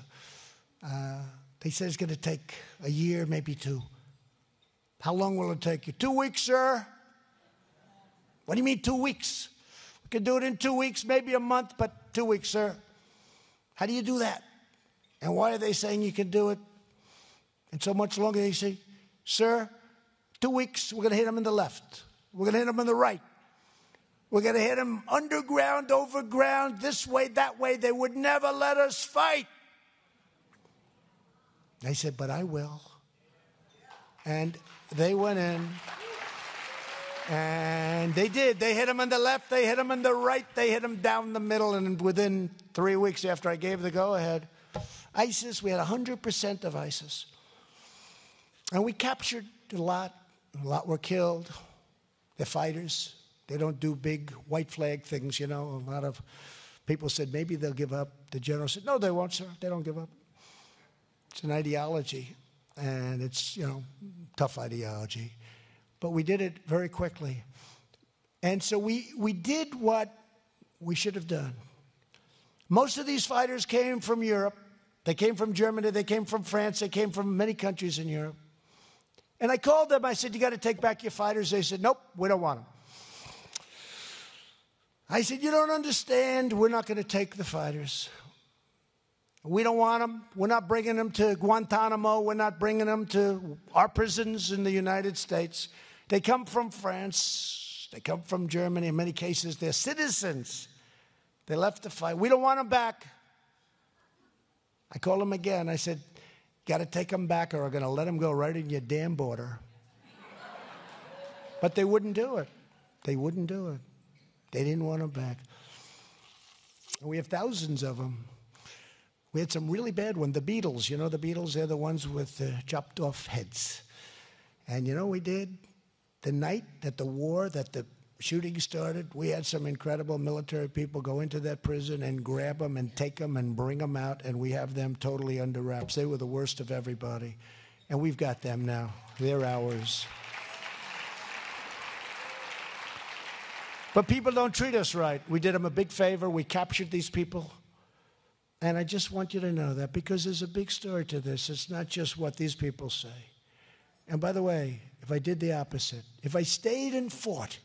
B: They said it's going to take a year, maybe 2. How long will it take you? 2 weeks, sir? What do you mean 2 weeks? We can do it in 2 weeks, maybe a month, but 2 weeks, sir. How do you do that? And why are they saying you can do it in so much longer? They say, sir, 2 weeks, we're going to hit them in the left. We're going to hit them in the right. We're going to hit them underground, overground, this way, that way. They would never let us fight. I said, but I will. And they went in. And they did. They hit them on the left. They hit them on the right. They hit them down the middle. And within 3 weeks after I gave the go-ahead, ISIS, we had 100% of ISIS. And we captured a lot. A lot were killed. They're fighters. They don't do big white flag things, you know. A lot of people said maybe they'll give up. The general said, no, they won't, sir. They don't give up. It's an ideology, and it's, you know, tough ideology. But we did it very quickly. And so we did what we should have done. Most of these fighters came from Europe. They came from Germany. They came from France. They came from many countries in Europe. And I called them. I said, you got to take back your fighters. They said, nope, we don't want them. I said, you don't understand. We're not going to take the fighters. We don't want them. We're not bringing them to Guantanamo. We're not bringing them to our prisons in the United States. They come from France. They come from Germany. In many cases, they're citizens. They left to fight. We don't want them back. I called them again. I said, got to take them back or we're going to let them go right in your damn border. But they wouldn't do it. They wouldn't do it. They didn't want them back. We have thousands of them. We had some really bad ones. The Beatles, you know the Beatles? They're the ones with chopped off heads. And you know what we did? The night that the shooting started, we had some incredible military people go into that prison and grab them and take them and bring them out, and we have them totally under wraps. They were the worst of everybody. And we've got them now. They're ours. But people don't treat us right. We did them a big favor. We captured these people. And I just want you to know that because there's a big story to this. It's not just what these people say. And by the way, if I did the opposite, if I stayed and fought,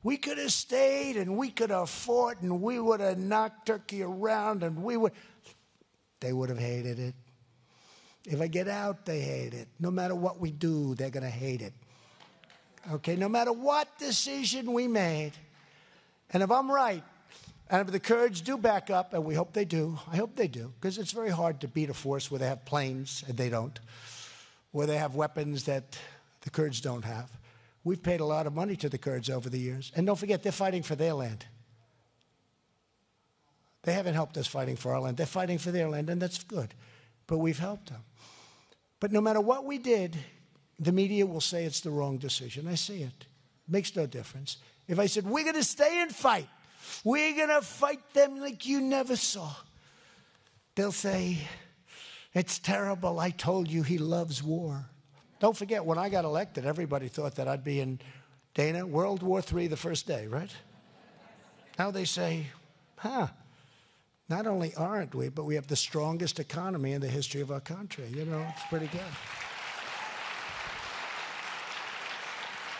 B: we could have stayed and we could have fought and we would have knocked Turkey around and they would have hated it. If I get out, they hate it. No matter what we do, they're going to hate it. Okay, no matter what decision we made. And if I'm right, and if the Kurds do back up, and we hope they do, I hope they do, because it's very hard to beat a force where they have planes and they don't, where they have weapons that the Kurds don't have. We've paid a lot of money to the Kurds over the years. And don't forget, they're fighting for their land. They haven't helped us fighting for our land. They're fighting for their land, and that's good. But we've helped them. But no matter what we did, the media will say it's the wrong decision. I see it. Makes no difference. If I said, we're going to stay and fight, we're going to fight them like you never saw, they'll say, it's terrible. I told you he loves war. Don't forget, when I got elected, everybody thought that I'd be in, Dana, World War III the first day, right? Now they say, not only aren't we, but we have the strongest economy in the history of our country. You know, it's pretty good.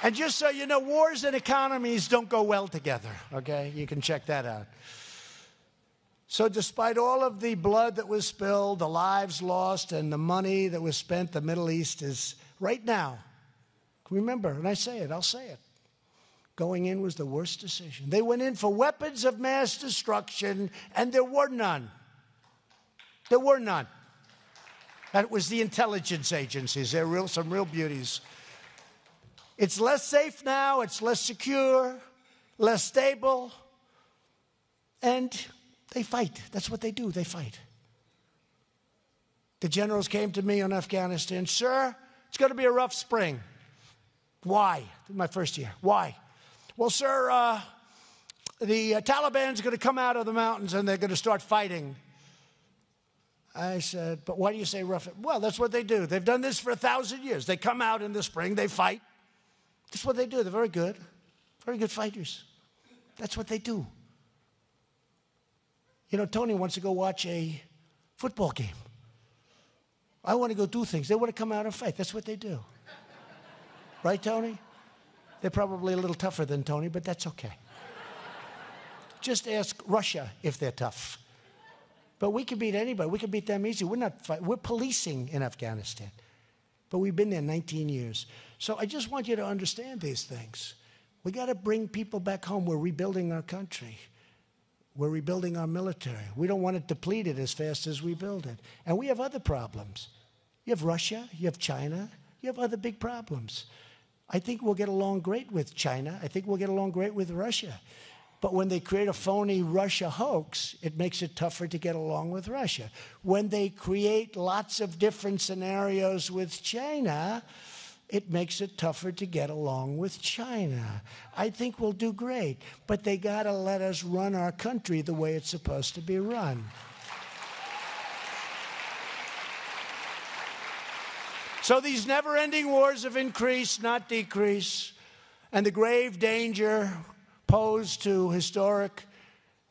B: And just so you know, wars and economies don't go well together, okay? You can check that out. So despite all of the blood that was spilled, the lives lost, and the money that was spent, the Middle East is, right now, remember, and I say it, I'll say it, going in was the worst decision. They went in for weapons of mass destruction, and there were none. There were none. That was the intelligence agencies. They're some real beauties. It's less safe now, it's less secure, less stable, and they fight. That's what they do, they fight. The generals came to me on Afghanistan, sir, it's going to be a rough spring. Why? My first year. Why? Well, sir, the Taliban's going to come out of the mountains and they're going to start fighting. I said, but why do you say rough? Well, that's what they do. They've done this for 1,000 years. They come out in the spring, they fight. That's what they do. They're very good fighters. That's what they do. You know, Tony wants to go watch a football game. I want to go do things. They want to come out and fight. That's what they do. Right, Tony? They're probably a little tougher than Tony, but that's okay. Just ask Russia if they're tough. But we can beat anybody. We can beat them easy. We're not fighting. We're policing in Afghanistan. But we've been there 19 years. So I just want you to understand these things. We got to bring people back home. We're rebuilding our country. We're rebuilding our military. We don't want it depleted as fast as we build it. And we have other problems. You have Russia, you have China, you have other big problems. I think we'll get along great with China. I think we'll get along great with Russia. But when they create a phony Russia hoax, it makes it tougher to get along with Russia. When they create lots of different scenarios with China, it makes it tougher to get along with China. I think we'll do great, but they got to let us run our country the way it's supposed to be run. So these never-ending wars have increased, not decreased, and the grave danger posed to historic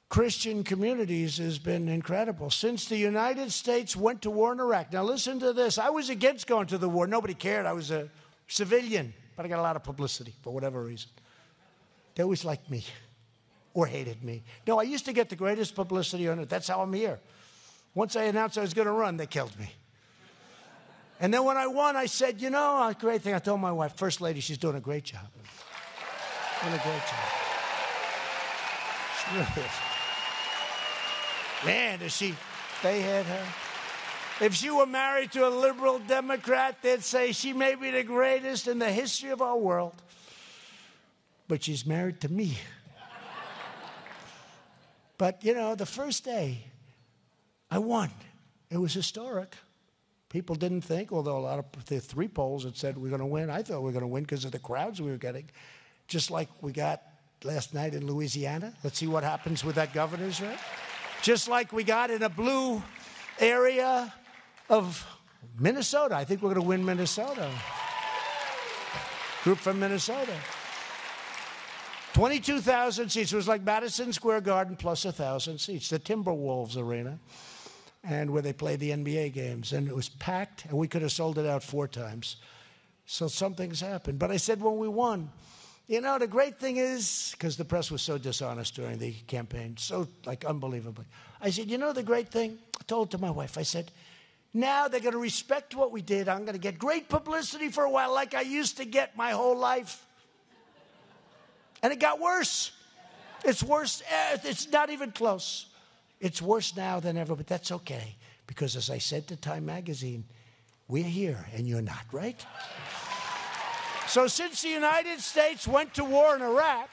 B: Christian communities has been incredible. Since the United States went to war in Iraq, now listen to this, I was against going to the war. Nobody cared. I was a civilian, but I got a lot of publicity for whatever reason. They always liked me or hated me. No, I used to get the greatest publicity on earth. That's how I'm here. Once I announced I was going to run, they killed me. And then when I won, I said, you know, a great thing. I told my wife, First Lady, she's doing a great job. Doing a great job. She really is. Man, they had her. If she were married to a liberal Democrat, they'd say she may be the greatest in the history of our world. But she's married to me. But, you know, the first day, I won. It was historic. People didn't think, although a lot of the 3 polls that said we're going to win, I thought we were going to win because of the crowds we were getting. Just like we got last night in Louisiana. Let's see what happens with that governor's race. Just like we got in a blue area of Minnesota. I think we're going to win Minnesota. Group from Minnesota. 22,000 seats. It was like Madison Square Garden plus 1,000 seats. The Timberwolves Arena. And where they play the NBA games. And it was packed, and we could have sold it out 4 times. So something's happened. But I said when we won, you know, the great thing is, because the press was so dishonest during the campaign, so, like, unbelievably. I said, you know the great thing? I told it to my wife. I said, now they're going to respect what we did. I'm going to get great publicity for a while like I used to get my whole life. And it got worse. It's worse. It's not even close. It's worse now than ever, but that's okay. Because as I said to Time magazine, we're here and you're not, right? So since the United States went to war in Iraq,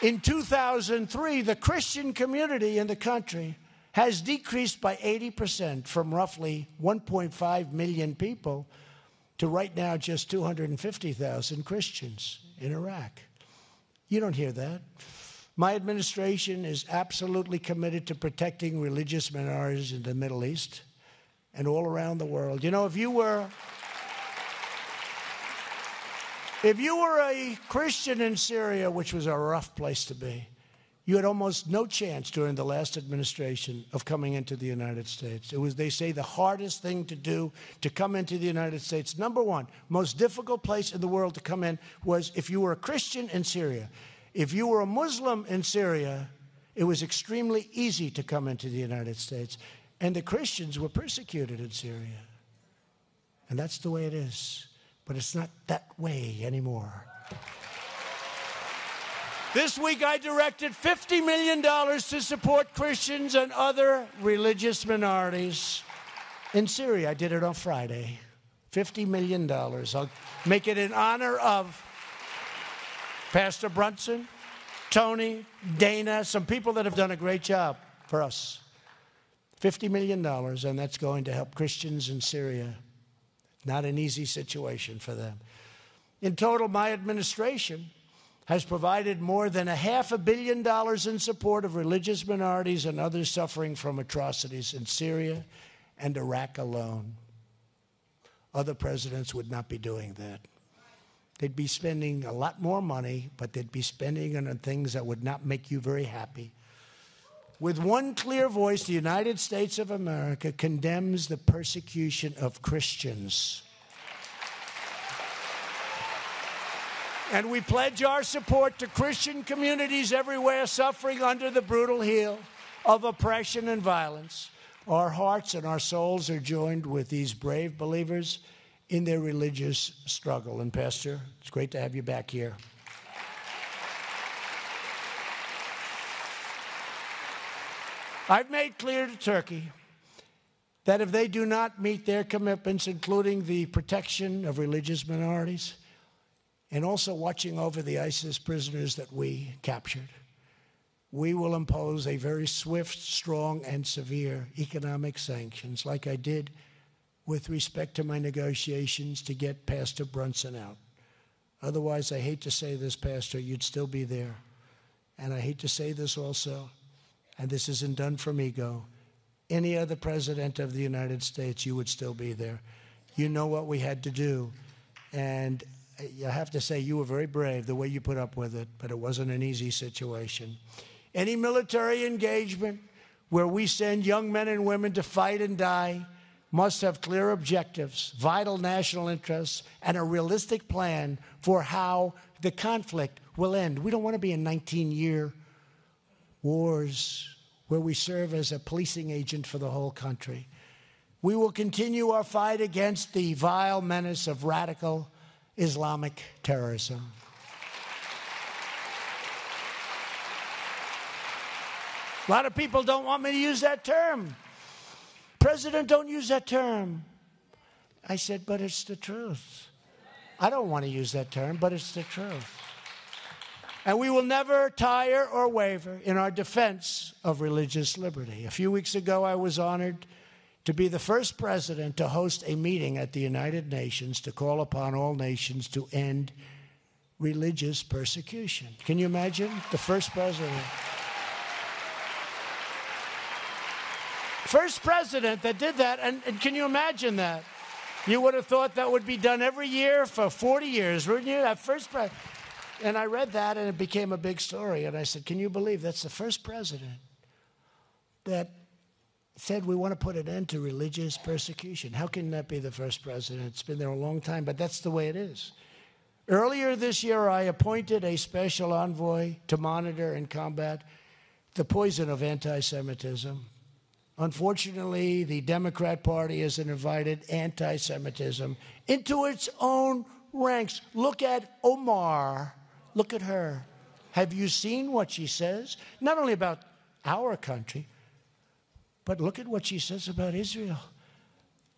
B: in 2003, the Christian community in the country has decreased by 80% from roughly 1.5 million people to right now just 250,000 Christians in Iraq. You don't hear that. My administration is absolutely committed to protecting religious minorities in the Middle East and all around the world. You know, if you were a Christian in Syria, which was a rough place to be, you had almost no chance during the last administration of coming into the United States. It was, they say, the hardest thing to do to come into the United States. Number one, most difficult place in the world to come in was if you were a Christian in Syria. If you were a Muslim in Syria, it was extremely easy to come into the United States. And the Christians were persecuted in Syria. And that's the way it is. But it's not that way anymore. This week I directed $50 million to support Christians and other religious minorities in Syria. I did it on Friday. $50 million. I'll make it in honor of Pastor Brunson, Tony, Dana, some people that have done a great job for us. $50 million, and that's going to help Christians in Syria. Not an easy situation for them. In total, my administration has provided more than $500 million in support of religious minorities and others suffering from atrocities in Syria and Iraq alone. Other presidents would not be doing that. They'd be spending a lot more money, but they'd be spending it on things that would not make you very happy. With one clear voice, the United States of America condemns the persecution of Christians. And we pledge our support to Christian communities everywhere suffering under the brutal heel of oppression and violence. Our hearts and our souls are joined with these brave believers in their religious struggle. And Pastor, it's great to have you back here. I've made clear to Turkey that if they do not meet their commitments, including the protection of religious minorities and also watching over the ISIS prisoners that we captured, we will impose a very swift, strong, and severe economic sanctions, like I did with respect to my negotiations to get Pastor Brunson out. Otherwise, I hate to say this, Pastor, you'd still be there. And I hate to say this also, and this isn't done from ego, any other president of the United States, you would still be there. You know what we had to do. And I have to say, you were very brave the way you put up with it, but it wasn't an easy situation. Any military engagement where we send young men and women to fight and die must have clear objectives, vital national interests, and a realistic plan for how the conflict will end. We don't want to be in 19-year wars where we serve as a policing agent for the whole country. We will continue our fight against the vile menace of radical Islamic terrorism. A lot of people don't want me to use that term. President, don't use that term. I said, but it's the truth. I don't want to use that term, but it's the truth. And we will never tire or waver in our defense of religious liberty. A few weeks ago, I was honored to be the first president to host a meeting at the United Nations to call upon all nations to end religious persecution. Can you imagine? The first president. First president that did that, and can you imagine that? You would have thought that would be done every year for 40 years, wouldn't you? That first president. And I read that, and it became a big story. And I said, can you believe that's the first president that said we want to put an end to religious persecution? How can that be the first president? It's been there a long time, but that's the way it is. Earlier this year, I appointed a special envoy to monitor and combat the poison of anti-Semitism. Unfortunately, the Democrat Party has invited anti-Semitism into its own ranks. Look at Omar. Look at her. Have you seen what she says? Not only about our country, but look at what she says about Israel.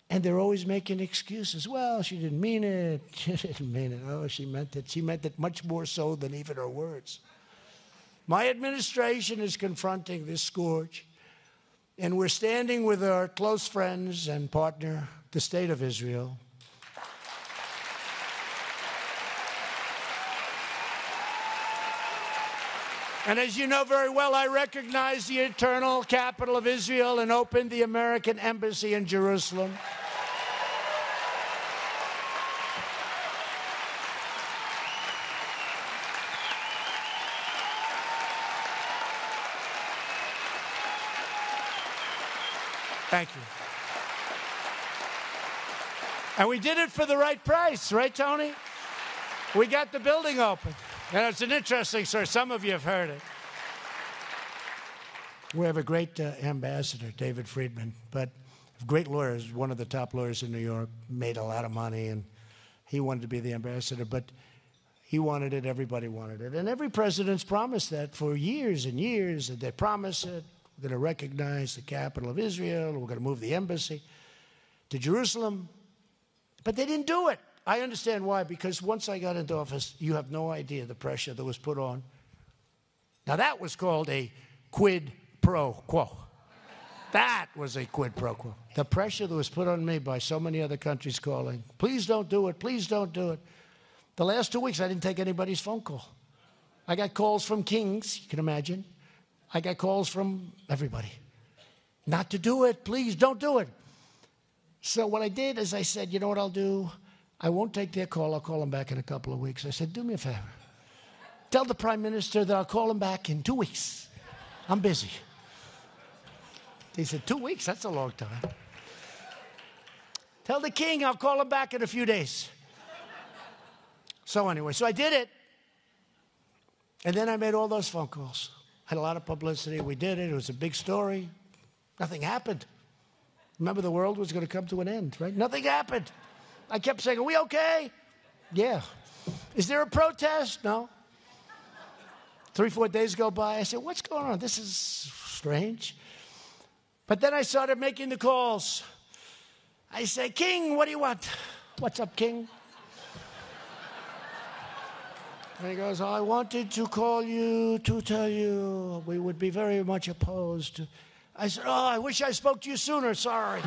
B: And they're always making excuses. Well, she didn't mean it. She didn't mean it. Oh, she meant it. She meant it much more so than even her words. My administration is confronting this scourge. And we're standing with our close friends and partner, the State of Israel. And as you know very well, I recognize the eternal capital of Israel and opened the American embassy in Jerusalem. Thank you. And we did it for the right price, right, Tony? We got the building open. And it's an interesting story. Some of you have heard it. We have a great ambassador, David Friedman, but great lawyers, one of the top lawyers in New York, made a lot of money, and he wanted to be the ambassador, but he wanted it, everybody wanted it. And every president's promised that for years and years, that they promise it. We're going to recognize the capital of Israel. We're going to move the embassy to Jerusalem. But they didn't do it. I understand why, because once I got into office, you have no idea the pressure that was put on. Now, that was called a quid pro quo. That was a quid pro quo. The pressure that was put on me by so many other countries calling, please don't do it, please don't do it. The last 2 weeks, I didn't take anybody's phone call. I got calls from kings, you can imagine. I got calls from everybody. Not to do it, please don't do it. So what I did is I said, you know what I'll do? I won't take their call. I'll call them back in a couple of weeks. I said, do me a favor. Tell the prime minister that I'll call him back in 2 weeks. I'm busy. He said, 2 weeks? That's a long time. Tell the king I'll call him back in a few days. So anyway, so I did it. And then I made all those phone calls. Had a lot of publicity. We did it. It was a big story. Nothing happened. Remember, the world was going to come to an end, right? Nothing happened. I kept saying, are we okay? Yeah. Is there a protest? No. 3-4 days go by. I said, what's going on? This is strange. But then I started making the calls. I say, King, what do you want? What's up, King? And he goes, I wanted to call you to tell you we would be very much opposed to. I said, oh, I wish I spoke to you sooner. Sorry.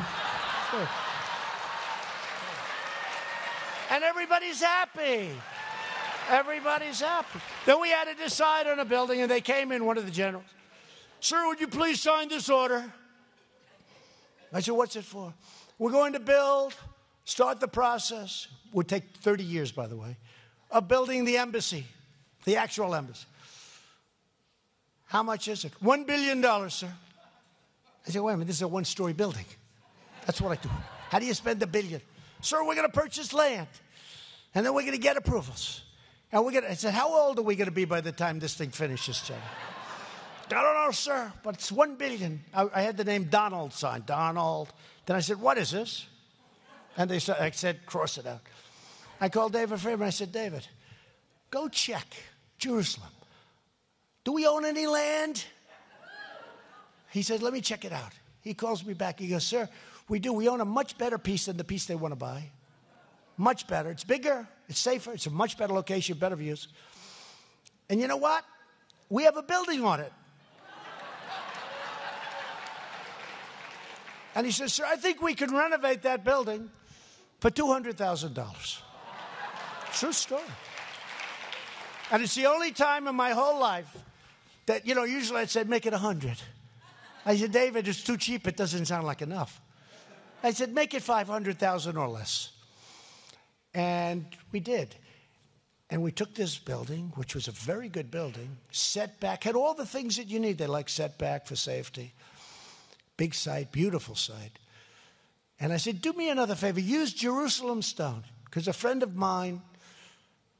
B: And everybody's happy. Everybody's happy. Then we had to decide on a building, and they came in, one of the generals. Sir, would you please sign this order? I said, what's it for? We're going to build, start the process, would take 30 years, by the way, of building the embassy, the actual embassy. How much is it? $1 billion, sir. I said, wait a minute, this is a one-story building. That's what I do. How do you spend $1 billion? Sir, we're going to purchase land, and then we're going to get approvals. And I said, how old are we going to be by the time this thing finishes, John? I don't know, sir, but it's $1 billion. I had the name Donald signed, Donald. Then I said, what is this? And I said, cross it out. I called David Freeman. I said, David, go check Jerusalem. Do we own any land? He said, let me check it out. He calls me back. He goes, sir, we do. We own a much better piece than the piece they want to buy. Much better. It's bigger. It's safer. It's a much better location, better views. And you know what? We have a building on it. And he says, sir, I think we can renovate that building for $200,000. True story. And it's the only time in my whole life that, usually I'd say, make it 100. I said, David, it's too cheap. It doesn't sound like enough. I said, make it 500,000 or less. And we did. And we took this building, which was a very good building, setback, had all the things that you need. They like setback for safety. Big site, beautiful site. And I said, do me another favor. Use Jerusalem stone. Because a friend of mine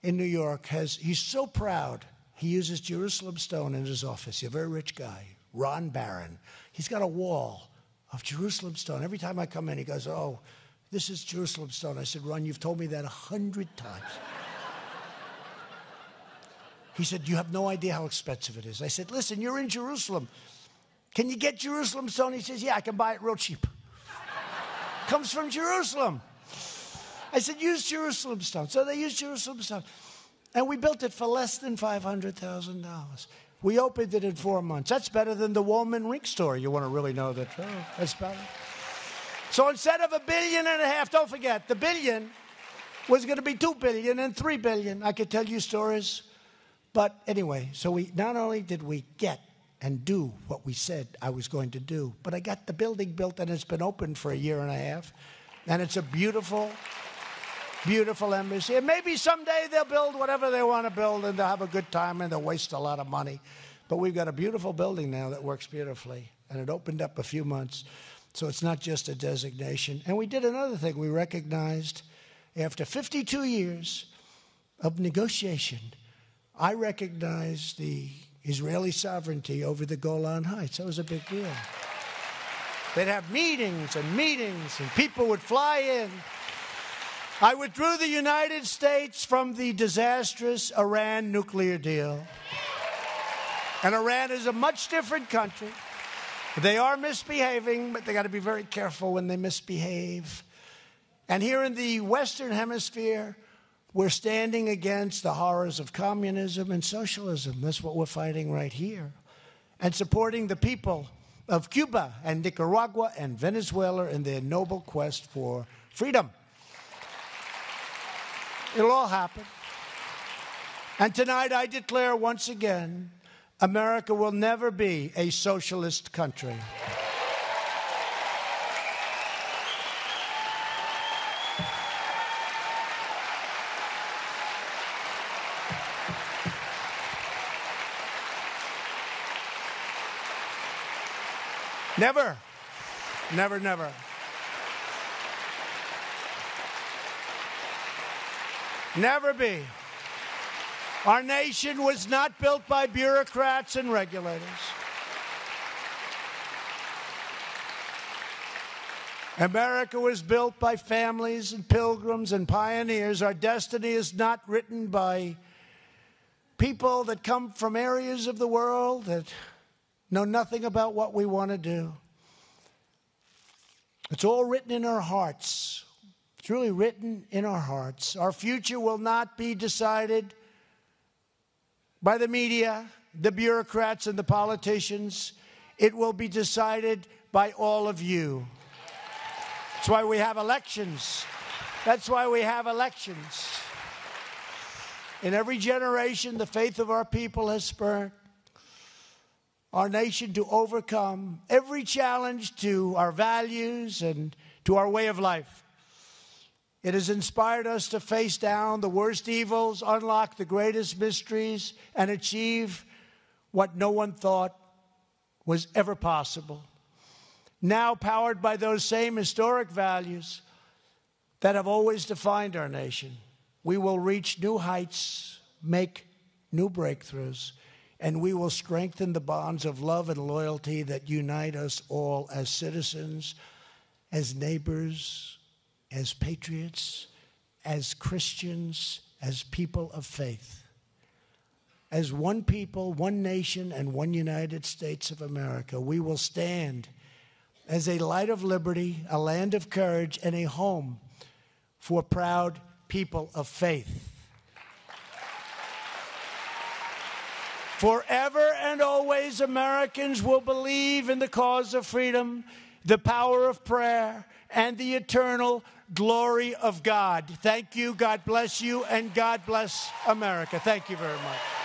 B: in New York he's so proud. He uses Jerusalem stone in his office. He's a very rich guy, Ron Barron. He's got a wall of Jerusalem stone. Every time I come in, he goes, oh, this is Jerusalem stone. I said, Ron, you've told me that 100 times. He said, you have no idea how expensive it is. I said, listen, you're in Jerusalem. Can you get Jerusalem stone? He says, yeah, I can buy it real cheap. Comes from Jerusalem. I said, use Jerusalem stone. So they used Jerusalem stone. And we built it for less than $500,000. We opened it in 4 months. That's better than the Woolman Rink store. You want to really know the truth. That's better. So instead of $1.5 billion, don't forget, the billion was going to be $2 billion and $3 billion. I could tell you stories. But anyway, so not only did we get and do what we said I was going to do, but I got the building built, and it's been open for 1.5 years. And it's a beautiful, beautiful embassy. And maybe someday they'll build whatever they want to build, and they'll have a good time, and they'll waste a lot of money. But we've got a beautiful building now that works beautifully. And it opened up a few months. So it's not just a designation. And we did another thing. We recognized, after 52 years of negotiation, I recognized the Israeli sovereignty over the Golan Heights. That was a big deal. They'd have meetings, and people would fly in. I withdrew the United States from the disastrous Iran nuclear deal. And Iran is a much different country. They are misbehaving, but they got to be very careful when they misbehave. And here in the Western Hemisphere, we're standing against the horrors of communism and socialism. That's what we're fighting right here. And supporting the people of Cuba and Nicaragua and Venezuela in their noble quest for freedom. It'll all happen. And tonight I declare once again, America will never be a socialist country. Never. Never, never. Never be. Our nation was not built by bureaucrats and regulators. America was built by families and pilgrims and pioneers. Our destiny is not written by people that come from areas of the world that know nothing about what we want to do. It's all written in our hearts. It's really written in our hearts. Our future will not be decided by the media, the bureaucrats, and the politicians. It will be decided by all of you. That's why we have elections. That's why we have elections. In every generation, the faith of our people has spurred our nation to overcome every challenge to our values and to our way of life. It has inspired us to face down the worst evils, unlock the greatest mysteries, and achieve what no one thought was ever possible. Now, powered by those same historic values that have always defined our nation, we will reach new heights, make new breakthroughs, and we will strengthen the bonds of love and loyalty that unite us all as citizens, as neighbors, as patriots, as Christians, as people of faith. As one people, one nation, and one United States of America, we will stand as a light of liberty, a land of courage, and a home for proud people of faith. Forever and always, Americans will believe in the cause of freedom, the power of prayer, and the eternal glory of God. Thank you, God bless you, and God bless America. Thank you very much.